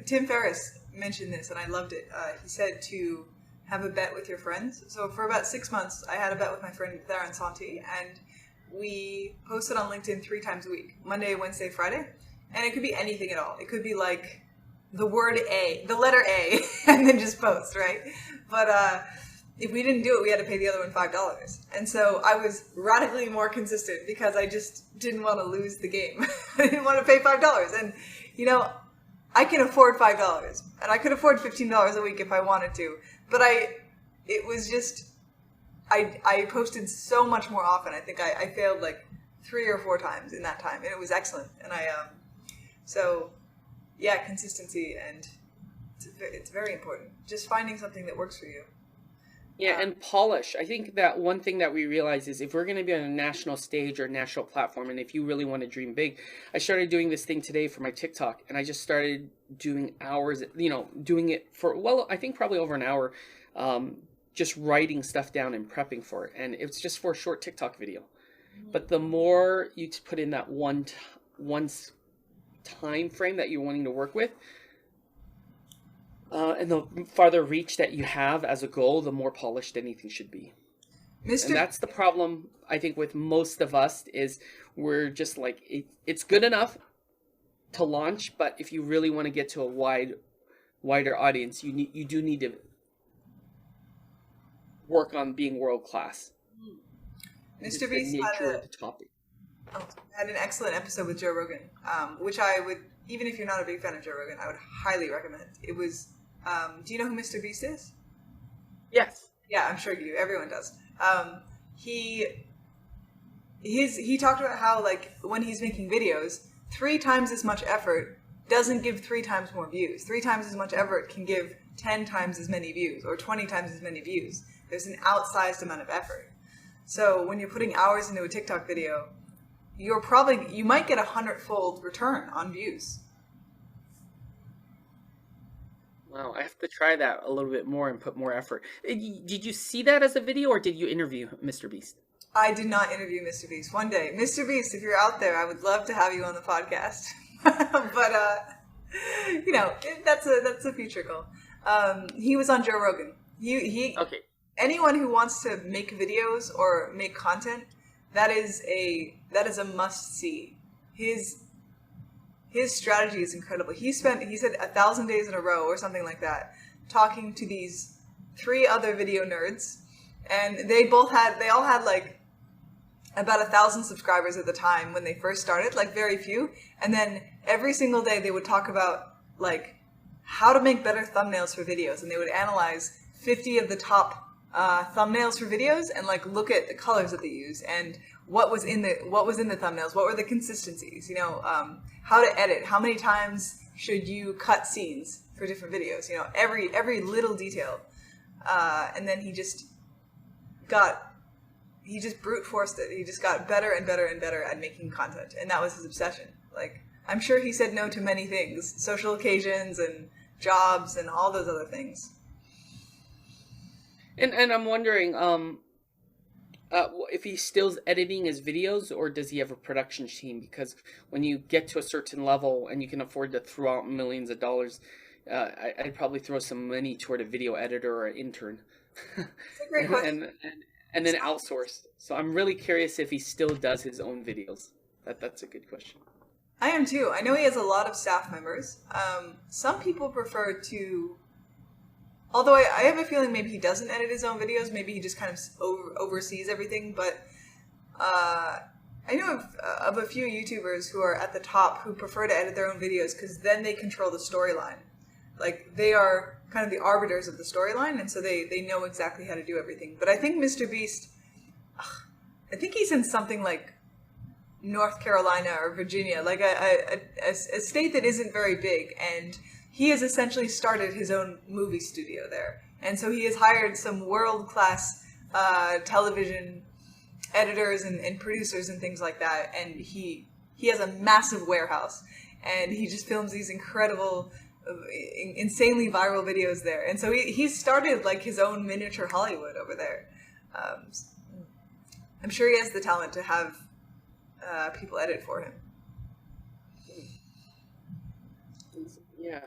S1: Tim Ferriss mentioned this, and I loved it. He said to have a bet with your friends. So for about 6 months, I had a bet with my friend Darren Santi, and we posted on LinkedIn 3 times a week: Monday, Wednesday, Friday. And it could be anything at all. It could be like the word A, the letter A, and then just post, right? But if we didn't do it, we had to pay the other one $5. And so I was radically more consistent because I just didn't want to lose the game. I didn't want to pay $5. And, I can afford $5. And I could afford $15 a week if I wanted to. But I posted so much more often. I think I failed like 3 or 4 times in that time. And it was excellent. And consistency, and it's very important. Just finding something that works for you.
S2: Yeah, and polish. I think that one thing that we realize is if we're going to be on a national stage or national platform, and if you really want to dream big, I started doing this thing today for my TikTok, and I just started doing hours, doing it for, I think probably over an hour, just writing stuff down and prepping for it. And it's just for a short TikTok video. But the more you put in that one time frame that you're wanting to work with, and the farther reach that you have as a goal, the more polished anything should be. And that's the problem, I think, with most of us, is we're just like, it's good enough to launch, but if you really want to get to a wider audience, you do need to work on being world class.
S1: Mr. Beast had an excellent episode with Joe Rogan, which I would, even if you're not a big fan of Joe Rogan, I would highly recommend. It was, do you know who Mr. Beast is?
S2: Yes.
S1: Yeah, I'm sure you do. Everyone does. He talked about how, like, when he's making videos, 3 times as much effort doesn't give 3 times more views. 3 times as much effort can give 10 times as many views, or 20 times as many views. There's an outsized amount of effort. So when you're putting hours into a TikTok video, you might get 100-fold return on views.
S2: Wow, I have to try that a little bit more and put more effort. Did you see that as a video, or did you interview Mr. Beast?
S1: I did not interview Mr. Beast. One day, Mr. Beast, if you're out there, I would love to have you on the podcast. But you know, that's a future goal. He was on Joe Rogan. He
S2: Okay.
S1: Anyone who wants to make videos or make content, that is a must see. His strategy is incredible. He said 1,000 days in a row or something like that, talking to these 3 other video nerds, and they all had like about 1,000 subscribers at the time when they first started, like very few, and then every single day they would talk about like how to make better thumbnails for videos, and they would analyze 50 of the top thumbnails for videos and like look at the colors that they use and what was in the thumbnails, what were the consistencies, you know, how to edit, how many times should you cut scenes for different videos, you know, every little detail, and then he just brute forced it. He just got better and better and better at making content, and that was his obsession. Like, I'm sure he said no to many things, social occasions and jobs and all those other things.
S2: And I'm wondering, if he's still editing his videos, or does he have a production team? Because when you get to a certain level and you can afford to throw out millions of dollars, I'd probably throw some money toward a video editor or an intern.
S1: That's a great question.
S2: and then outsource. So I'm really curious if he still does his own videos. That's a good question.
S1: I am too. I know he has a lot of staff members. Some people prefer to, although I have a feeling maybe he doesn't edit his own videos. Maybe he just kind of oversees everything. But I know of a few YouTubers who are at the top who prefer to edit their own videos because then they control the storyline. Like, they are kind of the arbiters of the storyline, and so they know exactly how to do everything. But I think Mr. Beast, I think he's in something like North Carolina or Virginia, like a state that isn't very big, and he has essentially started his own movie studio there. And so he has hired some world-class television editors and producers and things like that, and he has a massive warehouse, and he just films these incredible, insanely viral videos there. And so he's started like his own miniature Hollywood over there. I'm sure he has the talent to have people edit for him.
S2: Yeah.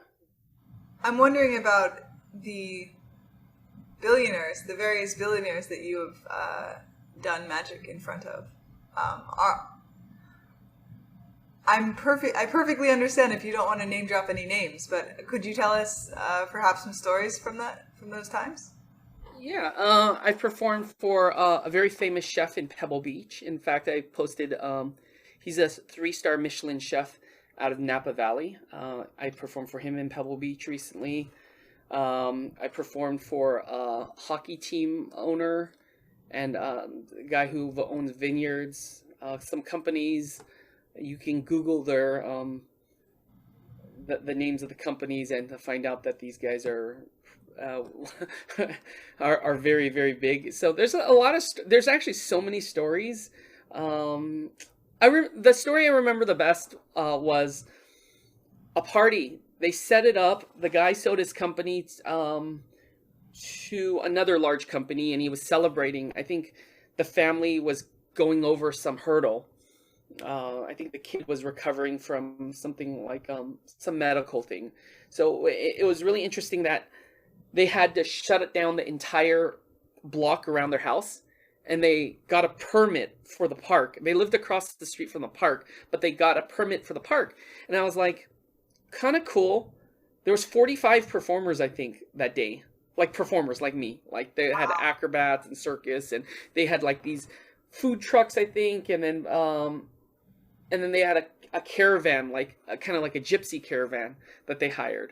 S1: I'm wondering about the billionaires, the various billionaires that you have done magic in front of. I perfectly understand if you don't want to name drop any names, but could you tell us perhaps some stories from those times?
S2: Yeah, I performed for a very famous chef in Pebble Beach. In fact, I posted, he's a 3-star Michelin chef out of Napa Valley. I performed for him in Pebble Beach recently. I performed for a hockey team owner and a guy who owns vineyards, some companies. You can Google their the names of the companies and to find out that these guys are very, very big. So there's a lot of there's actually so many stories. The story I remember the best was a party. They set it up. The guy sold his company to another large company, and he was celebrating. I think the family was going over some hurdle. I think the kid was recovering from something like some medical thing. So it was really interesting that they had to shut it down the entire block around their house, and they got a permit for the park. They lived across the street from the park, but they got a permit for the park. And I was like, kind of cool. There was 45 performers, I think, that day. Like performers like me. Like they had acrobats and circus, and they had like these food trucks, I think, and then they had a caravan, like kind of like a gypsy caravan that they hired.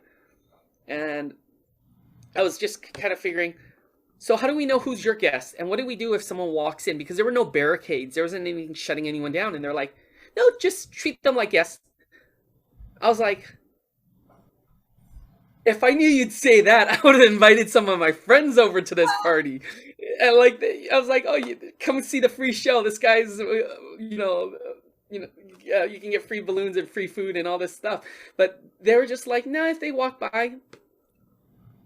S2: And I was just kind of figuring, so how do we know who's your guest? And what do we do if someone walks in? Because there were no barricades. There wasn't anything shutting anyone down. And they're like, no, just treat them like guests. I was like, if I knew you'd say that, I would have invited some of my friends over to this party. And like, I was like, oh, come see the free show. This guy's, you can get free balloons and free food and all this stuff. But they were just like, nah, if they walk by,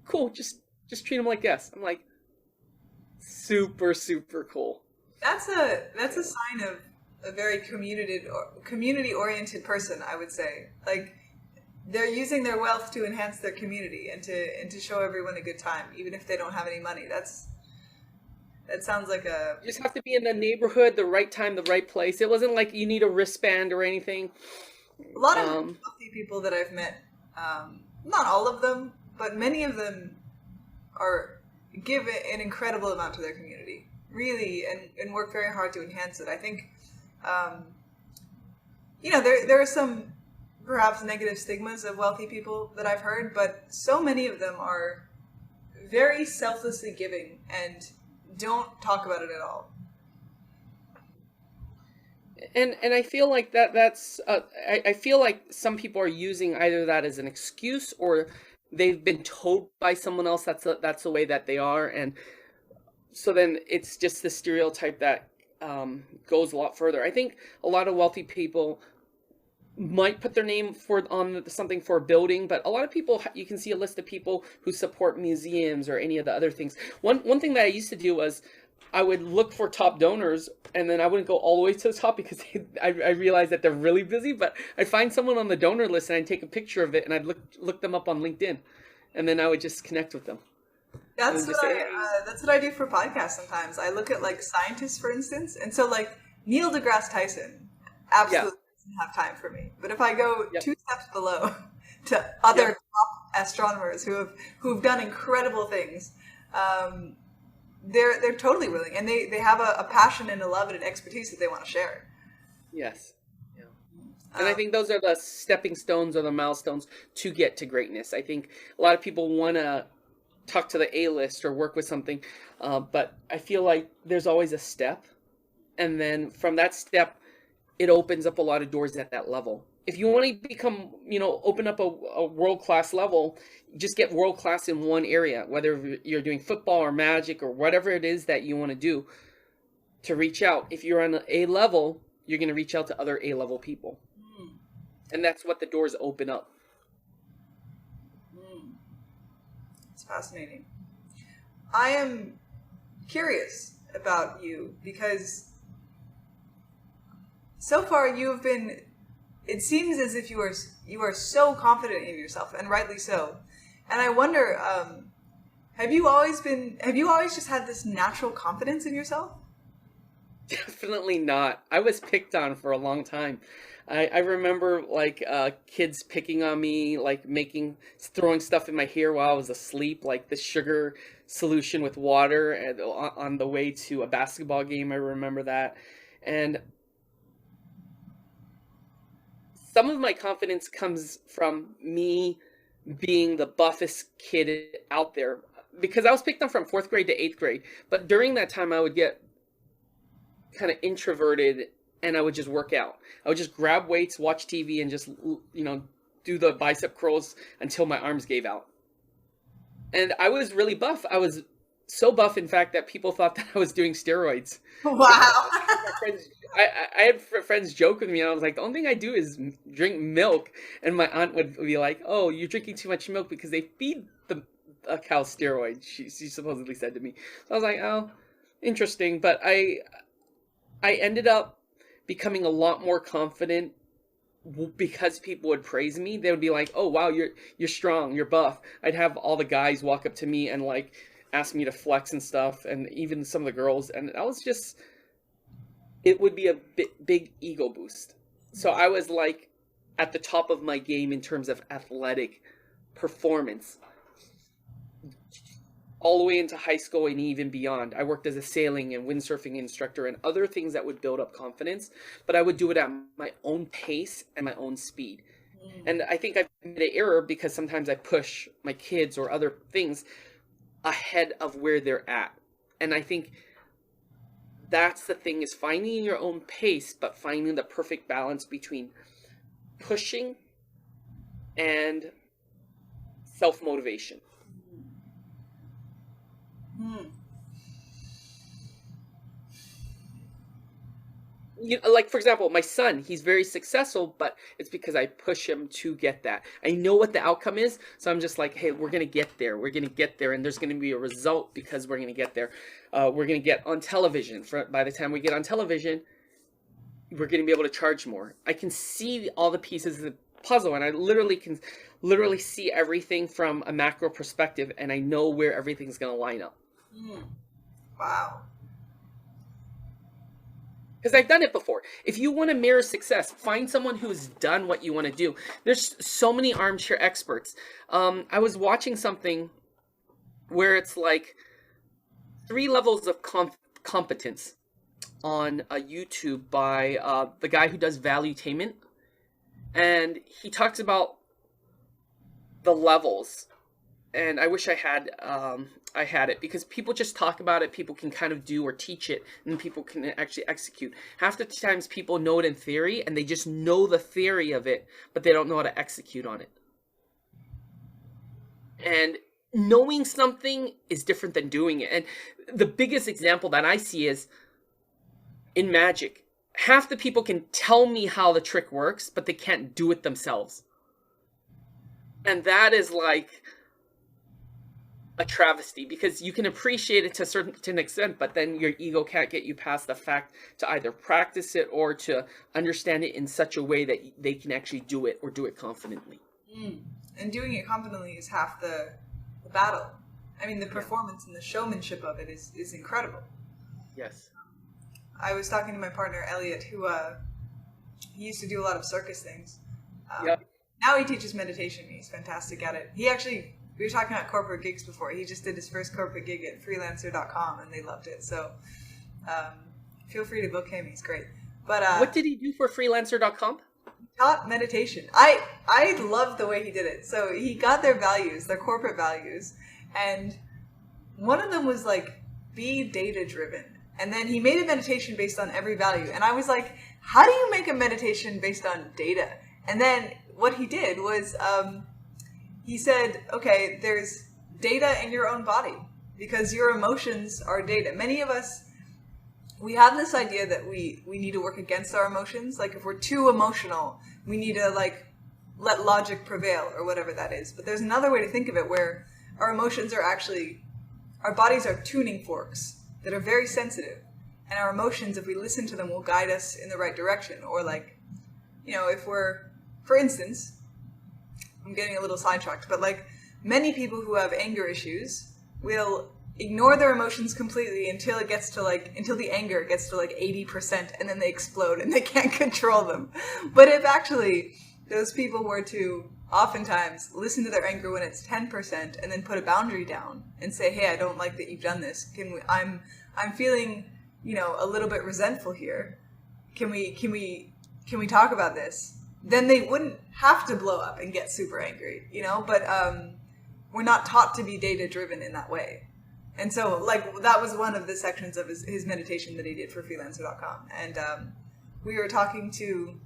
S2: cool, just treat them like guests. I'm like, super, super cool.
S1: That's a sign of a very community oriented person, I would say. Like, they're using their wealth to enhance their community and to show everyone a good time, even if they don't have any money. That sounds like a
S2: You just have to be in the neighborhood, the right time, the right place. It wasn't like you need a wristband or anything.
S1: lot of wealthy people that I've met. Not all of them, but many of them are give an incredible amount to their community, really, and work very hard to enhance it. I think, there are some perhaps negative stigmas of wealthy people that I've heard, but so many of them are very selflessly giving and don't talk about it at all.
S2: And I feel like that's I feel like some people are using either that as an excuse, or they've been told by someone else that's the way that they are, and so then it's just the stereotype that goes a lot further. I think a lot of wealthy people might put their name on something for a building, but a lot of people, you can see a list of people who support museums or any of the other things. One thing that I used to do was I would look for top donors, and then I wouldn't go all the way to the top because I realized that they're really busy, but I'd find someone on the donor list and I'd take a picture of it and I'd look them up on LinkedIn, and then I would just connect with them.
S1: That's what I do for podcasts sometimes. I look at like scientists, for instance, and so like Neil deGrasse Tyson absolutely doesn't have time for me. But if I go two steps below to other top astronomers who've done incredible things, they're totally willing, and they have a passion and a love and an expertise that they want to share.
S2: Yes. Yeah. And I think those are the stepping stones or the milestones to get to greatness. I think a lot of people want to talk to the A-list or work with something, but I feel like there's always a step, and then from that step it opens up a lot of doors at that level. If you want to become, open up a world-class level, just get world-class in one area, whether you're doing football or magic or whatever it is that you want to do to reach out. If you're on an A level, you're going to reach out to other A-level people. And that's what the doors open up.
S1: It's fascinating. I am curious about you because so far it seems as if you are so confident in yourself, and rightly so. And I wonder, have you always just had this natural confidence in yourself?
S2: Definitely not. I was picked on for a long time. I remember kids picking on me, throwing stuff in my hair while I was asleep, like the sugar solution with water on the way to a basketball game. I remember that. And some of my confidence comes from me being the buffest kid out there, because I was picked on from 4th grade to 8th grade. But during that time, I would get kind of introverted and I would just work out. I would just grab weights, watch TV, and just, do the bicep curls until my arms gave out. And I was really buff. I was so buff, in fact, that people thought that I was doing steroids.
S1: Wow.
S2: I had friends joke with me, and I was like, the only thing I do is drink milk. And my aunt would be like, oh, you're drinking too much milk because they feed a cow steroids, she supposedly said to me. So I was like, oh, interesting. But I ended up becoming a lot more confident because people would praise me. They would be like, oh, wow, you're strong, you're buff. I'd have all the guys walk up to me and ask me to flex and stuff, and even some of the girls. And that was just... it would be a big ego boost. So I was at the top of my game in terms of athletic performance, all the way into high school and even beyond. I worked as a sailing and windsurfing instructor and other things that would build up confidence, but I would do it at my own pace and my own speed. And I think I've made an error because sometimes I push my kids or other things ahead of where they're at. And I think that's the thing, is finding your own pace, but finding the perfect balance between pushing and self-motivation. like, for example, my son, he's very successful, but it's because I push him to get that. I know what the outcome is, so I'm just like, hey, we're going to get there. We're going to get there, and there's going to be a result because we're going to get there. We're going to get on television. By the time we get on television, we're going to be able to charge more. I can see all the pieces of the puzzle, and I literally can see everything from a macro perspective, and I know where everything's going to line up.
S1: Wow.
S2: Because I've done it before. If you want to mirror success, find someone who's done what you want to do. There's so many armchair experts. I was watching something where it's like 3 levels of competence on YouTube by the guy who does valuetainment. And he talks about the levels. And I wish I had it, because people just talk about it, people can kind of do or teach it, and people can actually execute. Half the times people know it in theory, and they just know the theory of it, but they don't know how to execute on it. And knowing something is different than doing it. And the biggest example that I see is in magic. Half the people can tell me how the trick works, but they can't do it themselves. And that is like a travesty, because you can appreciate it to an extent, but then your ego can't get you past the fact to either practice it or to understand it in such a way that they can actually do it, or do it confidently.
S1: And doing it confidently is half the battle. I mean, the performance and the showmanship of it is incredible.
S2: Yes.
S1: I was talking to my partner Elliot, who he used to do a lot of circus things. Now he teaches meditation. He's fantastic at it. We were talking about corporate gigs before. He just did his first corporate gig at Freelancer.com, and they loved it. So feel free to book him. He's great. But
S2: what did he do for Freelancer.com?
S1: Taught meditation. I loved the way he did it. So he got their values, their corporate values, and one of them was like, be data driven. And then he made a meditation based on every value. And I was like, how do you make a meditation based on data? And then what he did was he said, okay, there's data in your own body, because your emotions are data. Many of us, we have this idea that we need to work against our emotions. Like if we're too emotional, we need to like let logic prevail, or whatever that is. But there's another way to think of it, where our emotions are actually, our bodies are tuning forks that are very sensitive. And our emotions, if we listen to them, will guide us in the right direction. Or like, if we're, for instance, I'm getting a little sidetracked, but like many people who have anger issues will ignore their emotions completely until the anger gets to like 80%, and then they explode and they can't control them. But if actually those people were to oftentimes listen to their anger when it's 10%, and then put a boundary down and say, hey, I don't like that you've done this. I'm feeling, a little bit resentful here. Can we talk about this? Then they wouldn't have to blow up and get super angry, but we're not taught to be data driven in that way. And so like that was one of the sections of his meditation that he did for Freelancer.com. And we were talking to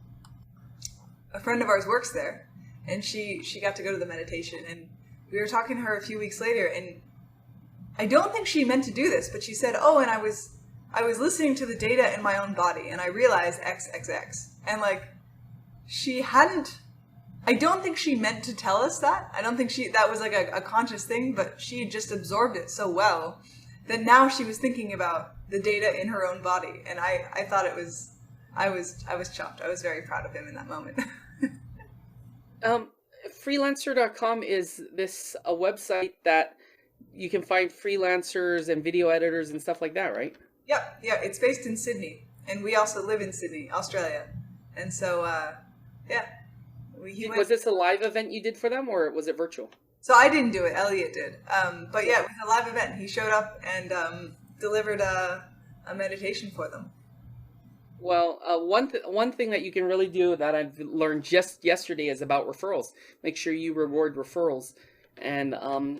S1: a friend of ours works there, and she got to go to the meditation, and we were talking to her a few weeks later, and I don't think she meant to do this, but she said, oh, and I was listening to the data in my own body, and I realized XXX. And like, I don't think she meant to tell us that. I don't think that was like a conscious thing, but she had just absorbed it so well that now she was thinking about the data in her own body. And I thought I was chuffed. I was very proud of him in that moment.
S2: Freelancer.com is a website that you can find freelancers and video editors and stuff like that, right?
S1: Yeah. It's based in Sydney, and we also live in Sydney, Australia. And so, yeah.
S2: Was this a live event you did for them, or was it virtual?
S1: So I didn't do it. Elliot did. But yeah, it was a live event. He showed up and delivered a meditation for them.
S2: Well, one thing that you can really do that I've learned just yesterday is about referrals. Make sure you reward referrals. And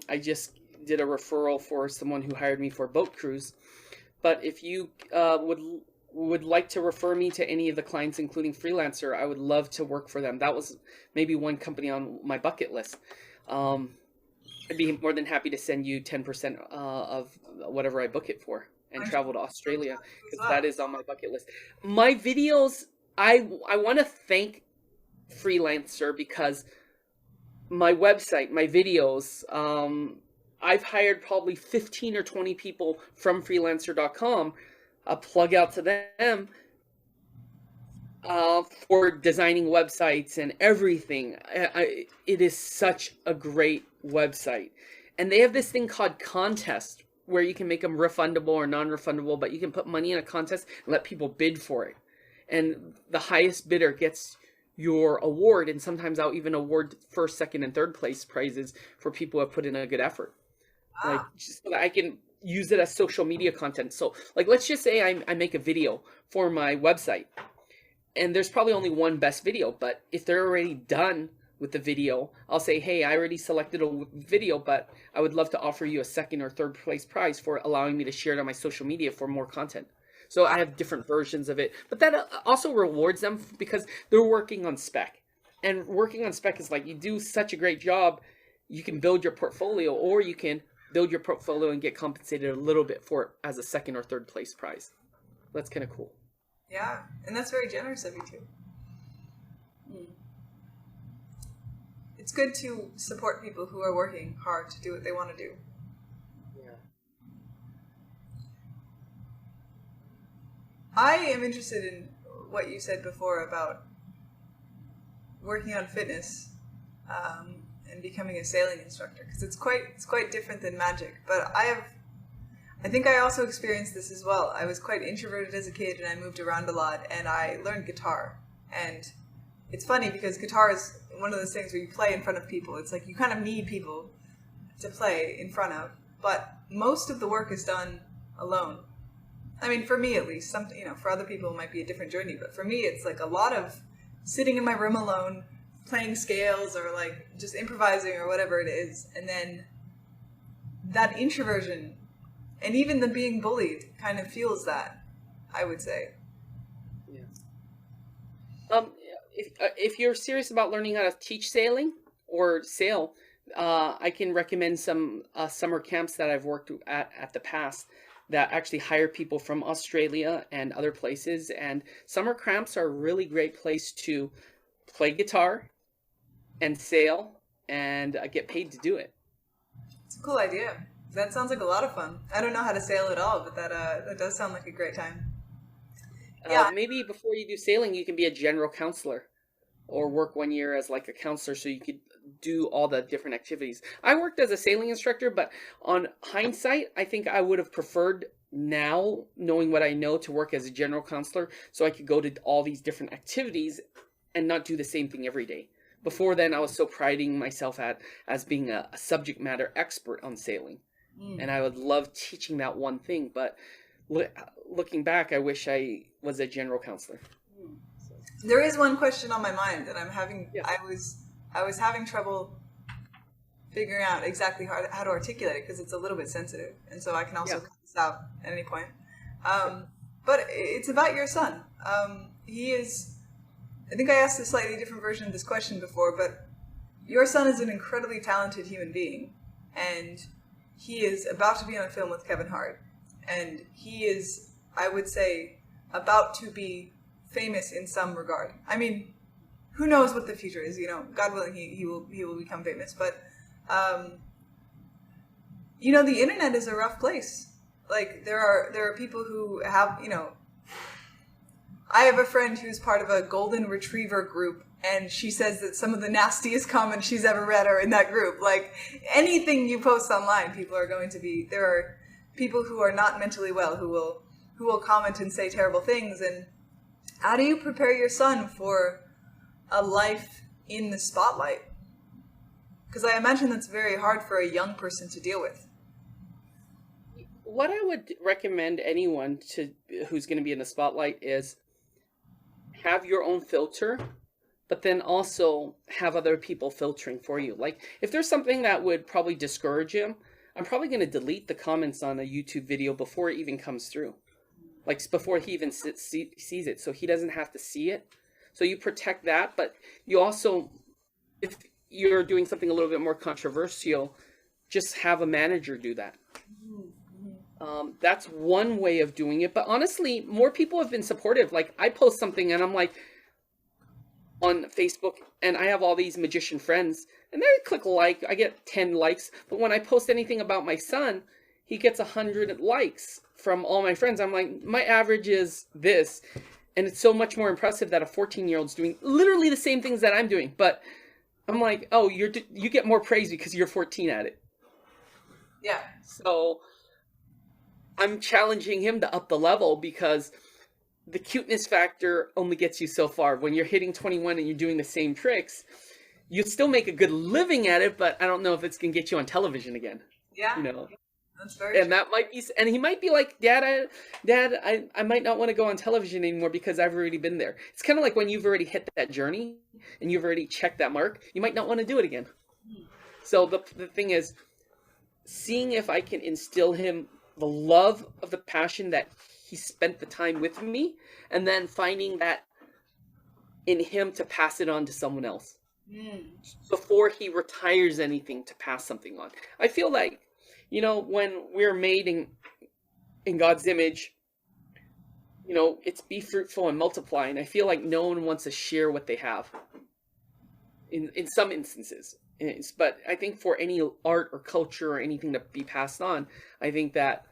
S2: I just did a referral for someone who hired me for a boat cruise. But if you would like to refer me to any of the clients, including Freelancer, I would love to work for them. That was maybe one company on my bucket list. I'd be more than happy to send you 10% of whatever I book it for. and
S1: I'm
S2: travel to Australia,
S1: as
S2: because
S1: well.
S2: that is on my bucket list. My videos, I want to thank Freelancer, because my website, my videos, I've hired probably 15 or 20 people from freelancer.com, a plug out to them, for designing websites and everything. It is such a great website. And they have this thing called contest, where you can make them refundable or non-refundable, but you can put money in a contest and let people bid for it. And the highest bidder gets your award, and sometimes I'll even award first, second, and third place prizes for people who have put in a good effort. Like,
S1: Wow.
S2: just so that I can use it as social media content. So, like, let's just say I make a video for my website, and there's probably only one best video, but if they're already done with the video, I'll say, hey, I already selected a video, but I would love to offer you a second or third place prize for allowing me to share it on my social media for more content. So I have different versions of it, but that also rewards them, because they're working on spec. And working on spec is like, you do such a great job, you can build your portfolio, or you can build your portfolio and get compensated a little bit for it as a second or third place prize. That's kind of cool.
S1: Yeah, and that's very generous of you too. It's good to support people who are working hard to do what they want to do.
S2: Yeah.
S1: I am interested in what you said before about working on fitness, and becoming a sailing instructor, because it's quite different than magic. But I think I also experienced this as well. I was quite introverted as a kid, and I moved around a lot, and I learned guitar. And it's funny because guitar is one of those things where you play in front of people. It's like you kind of need people to play in front of, but most of the work is done alone. I mean, for me at least. For other people it might be a different journey, but for me it's like a lot of sitting in my room alone, playing scales, or like just improvising or whatever it is. And then that introversion and even the being bullied kind of fuels that, I would say.
S2: Yeah. If you're serious about learning how to teach sailing or sail, I can recommend some summer camps that I've worked at the past, that actually hire people from Australia and other places. And summer camps are a really great place to play guitar and sail and get paid to do it.
S1: It's a cool idea. That sounds like a lot of fun. I don't know how to sail at all, but that does sound like a great time. Yeah.
S2: Maybe before you do sailing, you can be a general counselor, or work 1 year as like a counselor, so you could do all the different activities. I worked as a sailing instructor, but on hindsight, I think I would have preferred, now knowing what I know, to work as a general counselor, so I could go to all these different activities and not do the same thing every day. Before then, I was so priding myself as being a subject matter expert on sailing. And I would love teaching that one thing, but looking back, I wish I was a general counselor.
S1: There is one question on my mind that I'm having.
S2: Yeah.
S1: I was having trouble figuring out exactly how to articulate it, because it's a little bit sensitive, and so I can also cut this out at any point. But it's about your son. He is. I think I asked a slightly different version of this question before, but your son is an incredibly talented human being, and he is about to be on a film with Kevin Hart, and he is, I would say, about to be famous in some regard. I mean, who knows what the future is? God willing, he will become famous. But the internet is a rough place. Like there are people who have I have a friend who's part of a golden retriever group, and she says that some of the nastiest comments she's ever read are in that group. Like anything you post online, people are going to be. There are people who are not mentally well who will comment and say terrible things. And how do you prepare your son for a life in the spotlight? Because I imagine that's very hard for a young person to deal with.
S2: What I would recommend anyone who's going to be in the spotlight is have your own filter, but then also have other people filtering for you. Like if there's something that would probably discourage him, I'm probably going to delete the comments on a YouTube video before it even comes through. Like before he even sees it, so he doesn't have to see it. So you protect that, but you also, if you're doing something a little bit more controversial, just have a manager do that. That's one way of doing it. But honestly, more people have been supportive. Like I post something and I'm like on Facebook and I have all these magician friends and they click like, I get 10 likes. But when I post anything about my son, he gets 100 likes from all my friends. I'm like, my average is this. And it's so much more impressive that a 14-year-old's doing literally the same things that I'm doing. But I'm like, oh, you get more praise because you're 14 at it.
S1: Yeah.
S2: So I'm challenging him to up the level because the cuteness factor only gets you so far. When you're hitting 21 and you're doing the same tricks, you still make a good living at it, but I don't know if it's going to get you on television again.
S1: Yeah.
S2: You know?
S1: That's very true.
S2: That might be, and he might be like, Dad, I might not want to go on television anymore because I've already been there. It's kind of like when you've already hit that journey and you've already checked that mark, you might not want to do it again. So the thing is, seeing if I can instill him the love of the passion that he spent the time with me, and then finding that in him to pass it on to someone else before he retires anything to pass something on. I feel like, you know, when we're made in God's image, you know, it's be fruitful and multiply. And I feel like no one wants to share what they have in some instances. But I think for any art or culture or anything to be passed on, I think that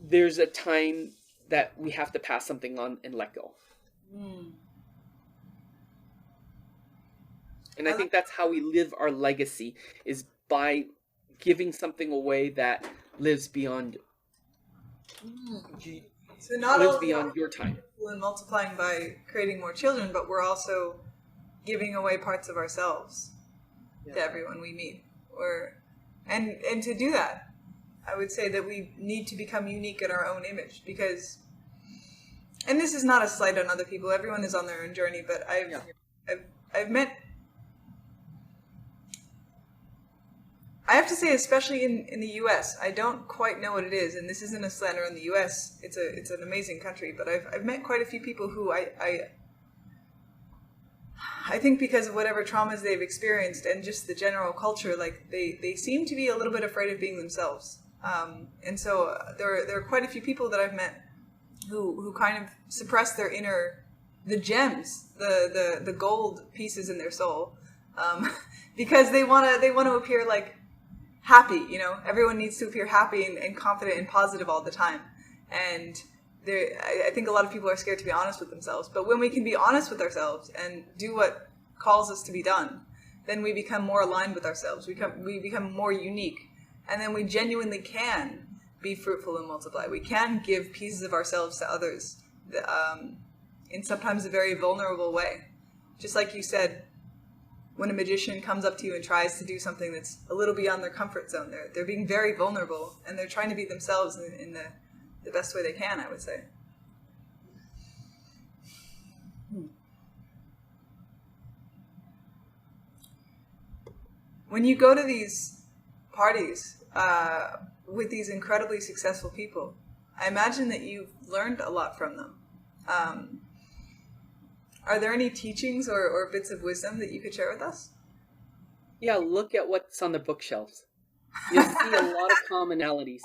S2: there's a time that we have to pass something on and let go. And I think that's how we live our legacy, is by giving something away that lives beyond
S1: so not
S2: lives
S1: only
S2: beyond your time.
S1: And multiplying by creating more children, but we're also giving away parts of ourselves to everyone we meet. And to do that, I would say that we need to become unique in our own image, because, and this is not a slight on other people, everyone is on their own journey, but I've met, I have to say, especially in the U.S., I don't quite know what it is, and this isn't a slander on the U.S., it's an amazing country, but I've met quite a few people who I think because of whatever traumas they've experienced and just the general culture, like they seem to be a little bit afraid of being themselves. And so there are quite a few people that I've met who kind of suppress their inner, the gems, the gold pieces in their soul, because they want to appear like happy. You know, everyone needs to appear happy and confident and positive all the time. And I think a lot of people are scared to be honest with themselves. But when we can be honest with ourselves and do what calls us to be done, then we become more aligned with ourselves. We become more unique. And then we genuinely can be fruitful and multiply. We can give pieces of ourselves to others in sometimes a very vulnerable way. Just like you said, when a magician comes up to you and tries to do something that's a little beyond their comfort zone, they're being very vulnerable, and they're trying to be themselves in the best way they can, I would say. When you go to these parties with these incredibly successful people, I imagine that you've learned a lot from them. Are there any teachings or bits of wisdom that you could share with us?
S2: Yeah, look at what's on the bookshelves. You'll see a lot of commonalities.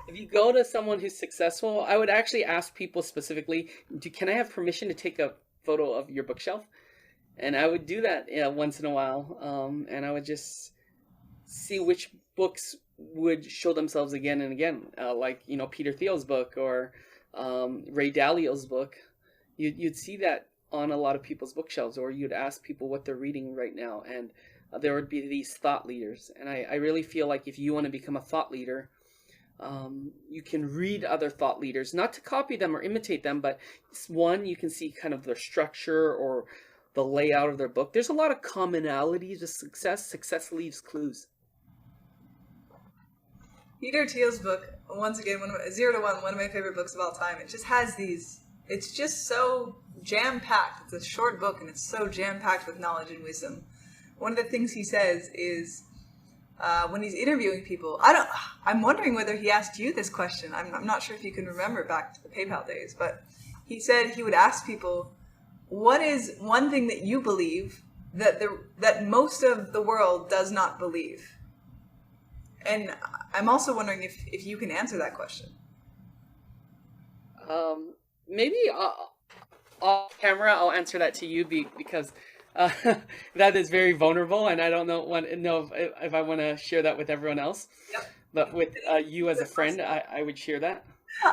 S2: If you go to someone who's successful, I would actually ask people specifically, can I have permission to take a photo of your bookshelf? And I would do that once in a while. And I would just see which books would show themselves again and again. Like, you know, Peter Thiel's book or Ray Dalio's book. You'd see that on a lot of people's bookshelves, or you'd ask people what they're reading right now. And there would be these thought leaders. And I really feel like if you want to become a thought leader, you can read other thought leaders, not to copy them or imitate them, but one, you can see kind of their structure or the layout of their book. There's a lot of commonalities to success. Success leaves clues.
S1: Peter Thiel's book, once again, 0 to 1, one of my favorite books of all time. It just has these, it's just so jam-packed. It's a short book, and it's so jam-packed with knowledge and wisdom. One of the things he says is, when he's interviewing people, I'm wondering whether he asked you this question. I'm not sure if you can remember back to the PayPal days, but he said he would ask people, what is one thing that you believe that most of the world does not believe? And I'm also wondering if you can answer that question.
S2: Maybe off camera, I'll answer that to you because that is very vulnerable, and I don't know if I want to share that with everyone else.
S1: Yep.
S2: But with you as a friend, I would share that.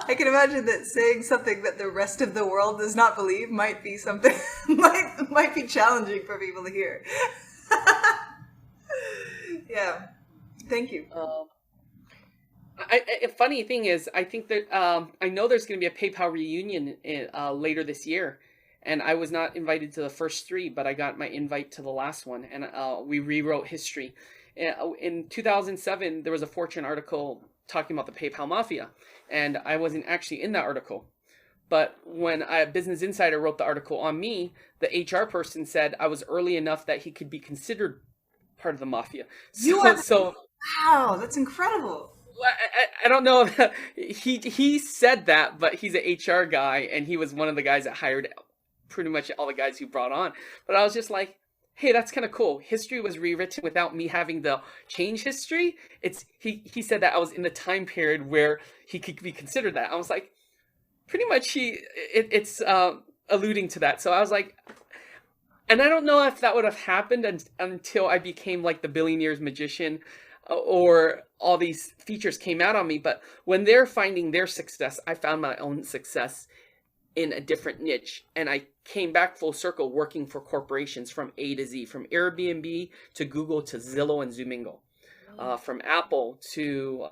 S1: I can imagine that saying something that the rest of the world does not believe might be something might be challenging for people to hear. Yeah. Thank you.
S2: A funny thing is, I think that I know there's going to be a PayPal reunion later this year, and I was not invited to the first three, but I got my invite to the last one, and we rewrote history. In 2007, there was a Fortune article talking about the PayPal mafia, and I wasn't actually in that article. But when Business Insider wrote the article on me, the HR person said I was early enough that he could be considered part of the mafia.
S1: Wow, that's incredible.
S2: I don't know. He said that, but he's an HR guy, and he was one of the guys that hired pretty much all the guys who brought on. But I was just like, hey, that's kind of cool. History was rewritten without me having to change history. He said that I was in the time period where he could be considered that. I was like, pretty much it's alluding to that. So I was like, and I don't know if that would have happened until I became like the Billionaires magician, or all these features came out on me. But when they're finding their success, I found my own success in a different niche. And I came back full circle working for corporations from A to Z, from Airbnb to Google to Zillow and Zoomingo, from Apple to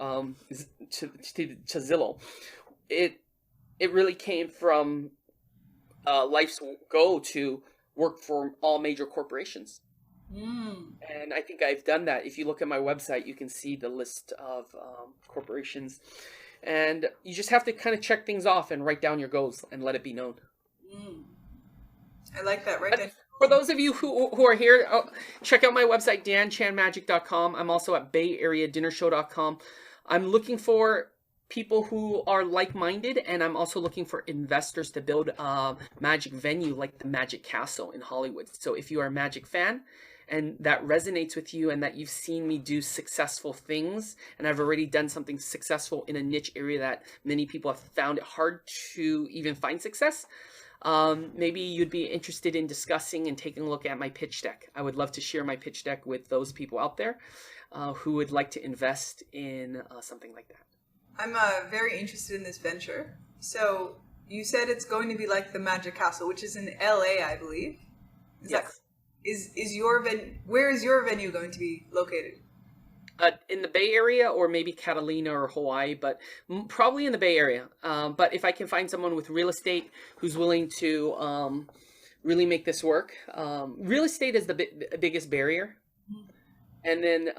S2: Zillow. It really came from life's go to work for all major corporations. And I think I've done that. If you look at my website, you can see the list of corporations. And you just have to kind of check things off and write down your goals and let it be known.
S1: I like that. Right.
S2: For those of you who are here, check out my website, danchanmagic.com. I'm also at bayareadinnershow.com. I'm looking for people who are like-minded, and I'm also looking for investors to build a magic venue like the Magic Castle in Hollywood. So if you are a magic fan and that resonates with you, and that you've seen me do successful things, and I've already done something successful in a niche area that many people have found it hard to even find success, maybe you'd be interested in discussing and taking a look at my pitch deck. I would love to share my pitch deck with those people out there who would like to invest in something like that.
S1: I'm very interested in this venture. So you said it's going to be like the Magic Castle, which is in LA, I believe.
S2: Yes.
S1: Is your where is your venue going to be located?
S2: In the Bay Area, or maybe Catalina or Hawaii, but probably in the Bay Area. But if I can find someone with real estate who's willing to really make this work, real estate is the biggest barrier. And then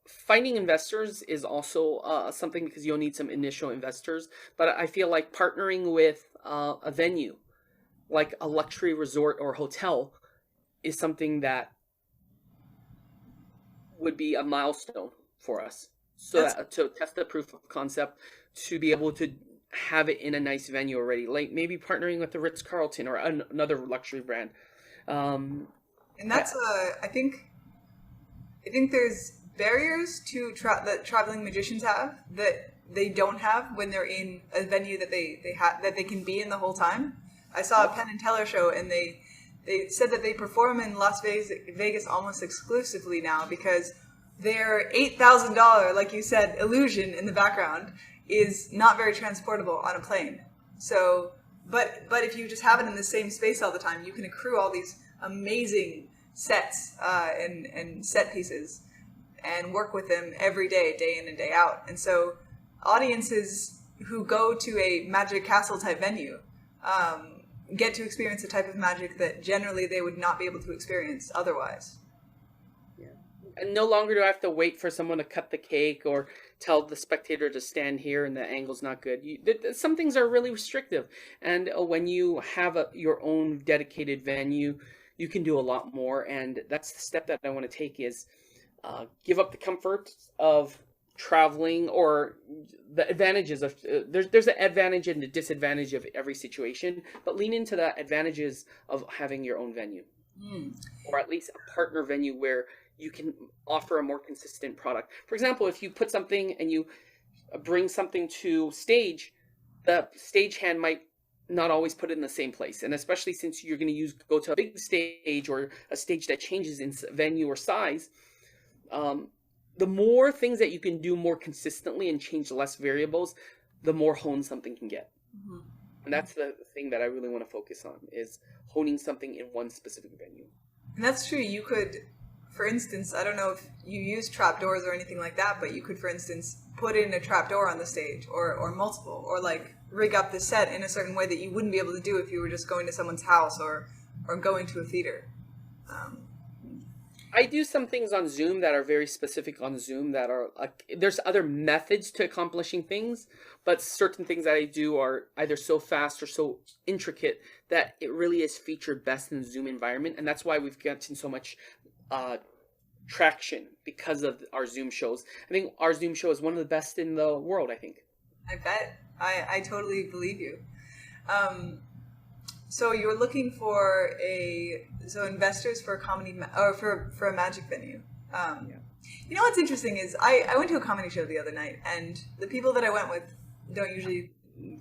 S2: finding investors is also something, because you'll need some initial investors. But I feel like partnering with a venue, like a luxury resort or hotel, is something that would be a milestone for us. So that, to test the proof of concept, to be able to have it in a nice venue already, like maybe partnering with the Ritz-Carlton or another luxury brand.
S1: And that's I think there's barriers to that traveling magicians have that they don't have when they're in a venue that they can be in the whole time. I saw a Penn and Teller show, and they said that they perform in Las Vegas almost exclusively now because their $8,000, like you said, illusion in the background is not very transportable on a plane. So, but if you just have it in the same space all the time, you can accrue all these amazing sets and set pieces and work with them every day, day in and day out. And so audiences who go to a Magic Castle type venue get to experience a type of magic that generally they would not be able to experience otherwise.
S2: Yeah. And no longer do I have to wait for someone to cut the cake or tell the spectator to stand here and the angle's not good. Some things are really restrictive. And when you have your own dedicated venue, you can do a lot more. And that's the step that I want to take, is give up the comfort of traveling, or the advantages of there's an advantage and a disadvantage of every situation, but lean into the advantages of having your own venue, or at least a partner venue where you can offer a more consistent product. For example, if you put something and you bring something to stage, the stagehand might not always put it in the same place. And especially since you're going to go to a big stage or a stage that changes in venue or size, the more things that you can do more consistently and change less variables, the more honed something can get. Mm-hmm. And that's the thing that I really want to focus on, is honing something in one specific venue.
S1: And that's true. You could, for instance, I don't know if you use trapdoors or anything like that, but you could, for instance, put in a trapdoor on the stage or multiple, or like rig up the set in a certain way that you wouldn't be able to do if you were just going to someone's house or going to a theater.
S2: I do some things on Zoom that are very specific on Zoom that are like, there's other methods to accomplishing things, but certain things that I do are either so fast or so intricate that it really is featured best in the Zoom environment. And that's why we've gotten so much traction, because of our Zoom shows. I think our Zoom show is one of the best in the world, I think.
S1: I bet. I totally believe you. So you're looking for investors for a comedy or for a magic venue. Yeah. You know what's interesting is I went to a comedy show the other night, and the people that I went with don't usually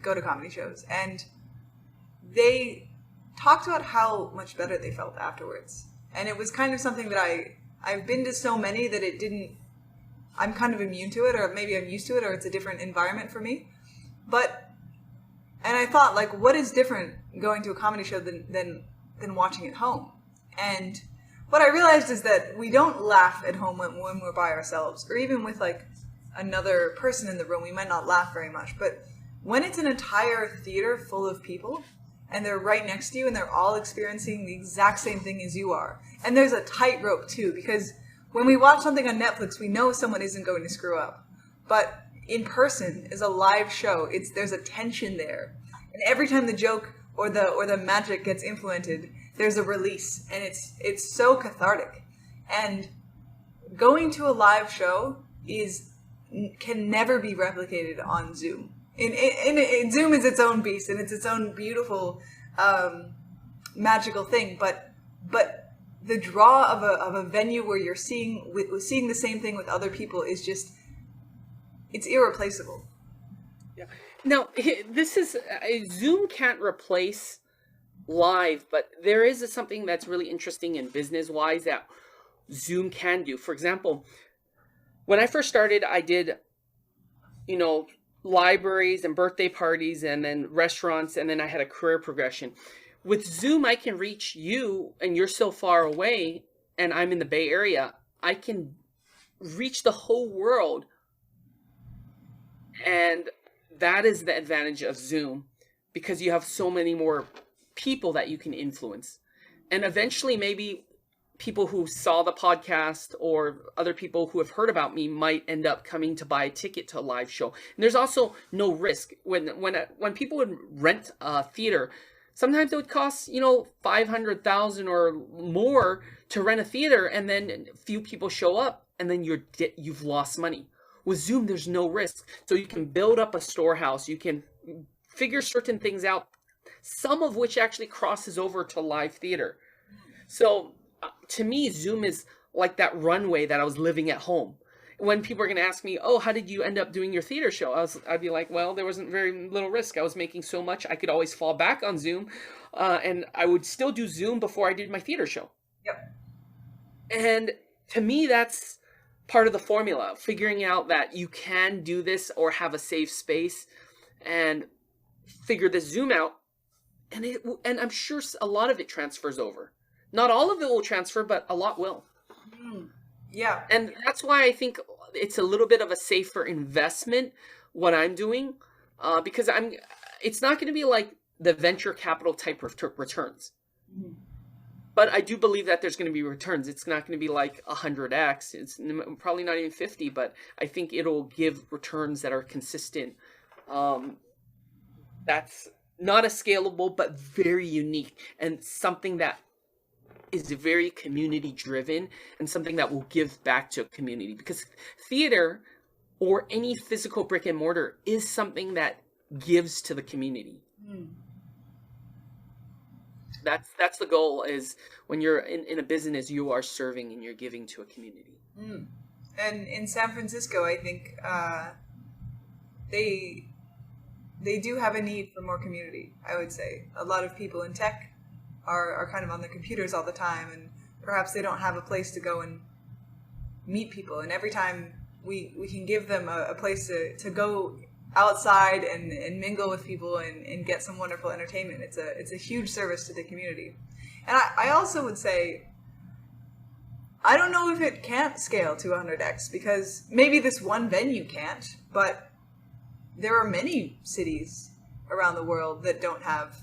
S1: go to comedy shows, and they talked about how much better they felt afterwards. And it was kind of something that I've been to so many that I'm kind of immune to it, or maybe I'm used to it, or it's a different environment for me. And I thought, like, what is different going to a comedy show than watching at home? And what I realized is that we don't laugh at home when we're by ourselves, or even with like another person in the room. We might not laugh very much, but when it's an entire theater full of people and they're right next to you and they're all experiencing the exact same thing as you are, and there's a tightrope too, because when we watch something on Netflix, we know someone isn't going to screw up, but in person is a live show. There's a tension there, and every time the joke or the magic gets implemented, there's a release, and it's so cathartic. And going to a live show can never be replicated on Zoom. In Zoom is its own beast, and it's its own beautiful magical thing. But the draw of a venue where you're seeing the same thing with other people is just, it's irreplaceable.
S2: Yeah. Now, this is Zoom can't replace live, but there is something that's really interesting in business-wise that Zoom can do. For example, when I first started, I did, libraries and birthday parties and then restaurants, and then I had a career progression. With Zoom, I can reach you, and you're so far away, and I'm in the Bay Area. I can reach the whole world. And that is the advantage of Zoom, because you have so many more people that you can influence. And eventually, maybe people who saw the podcast or other people who have heard about me might end up coming to buy a ticket to a live show. And there's also no risk. When people would rent a theater, sometimes it would cost, $500,000 or more to rent a theater, and then a few people show up, and then you've lost money. With Zoom, there's no risk. So you can build up a storehouse. You can figure certain things out, some of which actually crosses over to live theater. So to me, Zoom is like that runway that I was living at home. When people are going to ask me, oh, how did you end up doing your theater show? I'd be like, well, there wasn't very little risk. I was making so much. I could always fall back on Zoom. And I would still do Zoom before I did my theater show.
S1: Yep.
S2: And to me, that's part of the formula, figuring out that you can do this or have a safe space and figure this Zoom out. And I'm sure a lot of it transfers over. Not all of it will transfer, but a lot will.
S1: Yeah.
S2: And that's why I think it's a little bit of a safer investment, what I'm doing, because it's not going to be like the venture capital type of returns. Mm-hmm. But I do believe that there's going to be returns. It's not going to be like 100x. It's probably not even 50, but I think it'll give returns that are consistent. That's not as scalable, but very unique, and something that is very community driven and something that will give back to a community, because theater or any physical brick and mortar is something that gives to the community. That's the goal, is when you're in a business, you are serving and you're giving to a community.
S1: Mm. And in San Francisco, I think they do have a need for more community, I would say. A lot of people in tech are kind of on their computers all the time, and perhaps they don't have a place to go and meet people. And every time we can give them a place to go outside and mingle with people and get some wonderful entertainment, it's a huge service to the community. And I also would say, I don't know if it can't scale to 100x, because maybe this one venue can't, but there are many cities around the world that don't have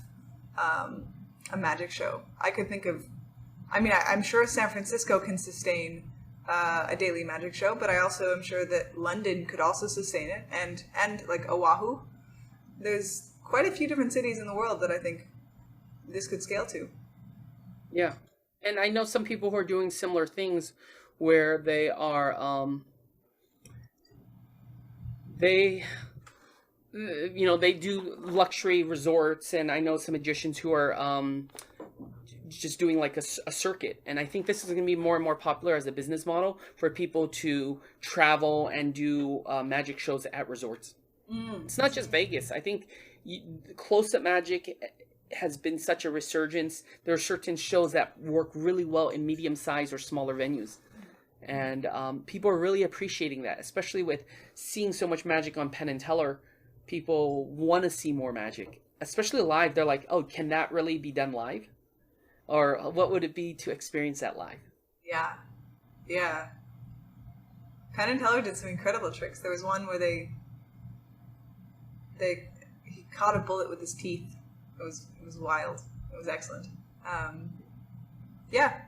S1: a magic show. I could think of, I'm sure San Francisco can sustain a daily magic show, but I also am sure that London could also sustain it, and like Oahu. There's quite a few different cities in the world that I think this could scale to.
S2: Yeah. And I know some people who are doing similar things where they are, they do luxury resorts, and I know some magicians who are just doing like a circuit. And I think this is going to be more and more popular as a business model for people to travel and do magic shows at resorts. It's not just Vegas. I think close-up magic has been such a resurgence. There are certain shows that work really well in medium-sized or smaller venues. And people are really appreciating that, especially with seeing so much magic on Penn and Teller. People want to see more magic, especially live. They're like, oh, can that really be done live? Or what would it be to experience that live?
S1: Yeah. Yeah. Penn and Teller did some incredible tricks. There was one where he caught a bullet with his teeth. It was wild. It was excellent. Yeah.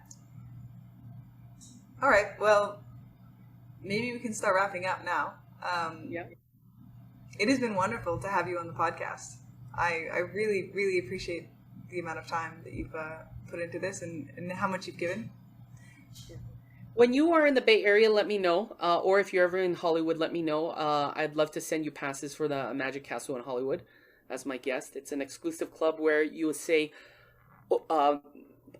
S1: All right. Well, maybe we can start wrapping up now.
S2: Yeah.
S1: It has been wonderful to have you on the podcast. I really, really appreciate the amount of time that you've put into this and how much you've given.
S2: When you are in the Bay Area, let me know. Or if you're ever in Hollywood, let me know. I'd love to send you passes for the Magic Castle in Hollywood as my guest. It's an exclusive club where you will say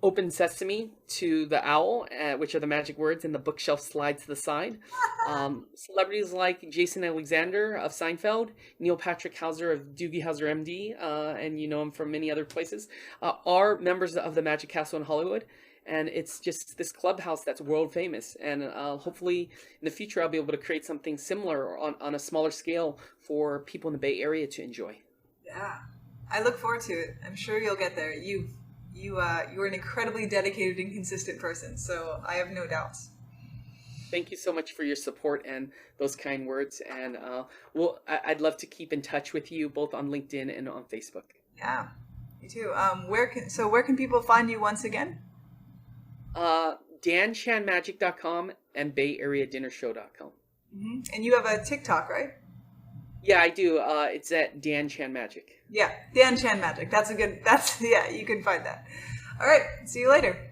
S2: open sesame to the owl, which are the magic words, and the bookshelf slides to the side. Celebrities like Jason Alexander of Seinfeld, Neil Patrick Hauser of Doogie Howser MD, and you know him from many other places, are members of the Magic Castle in Hollywood. And it's just this clubhouse that's world famous. And hopefully in the future, I'll be able to create something similar on a smaller scale for people in the Bay Area to enjoy.
S1: Yeah, I look forward to it. I'm sure you'll get there. You're an incredibly dedicated and consistent person, so I have no doubts.
S2: Thank you so much for your support and those kind words. And I'd love to keep in touch with you both on LinkedIn and on Facebook.
S1: Yeah, me too. Where can people find you once again?
S2: DanChanMagic.com and BayAreaDinnerShow.com.
S1: Mm-hmm. And you have a TikTok, right?
S2: Yeah, I do. It's at Dan Chan Magic.
S1: Yeah, Dan Chan Magic. You can find that. All right. See you later.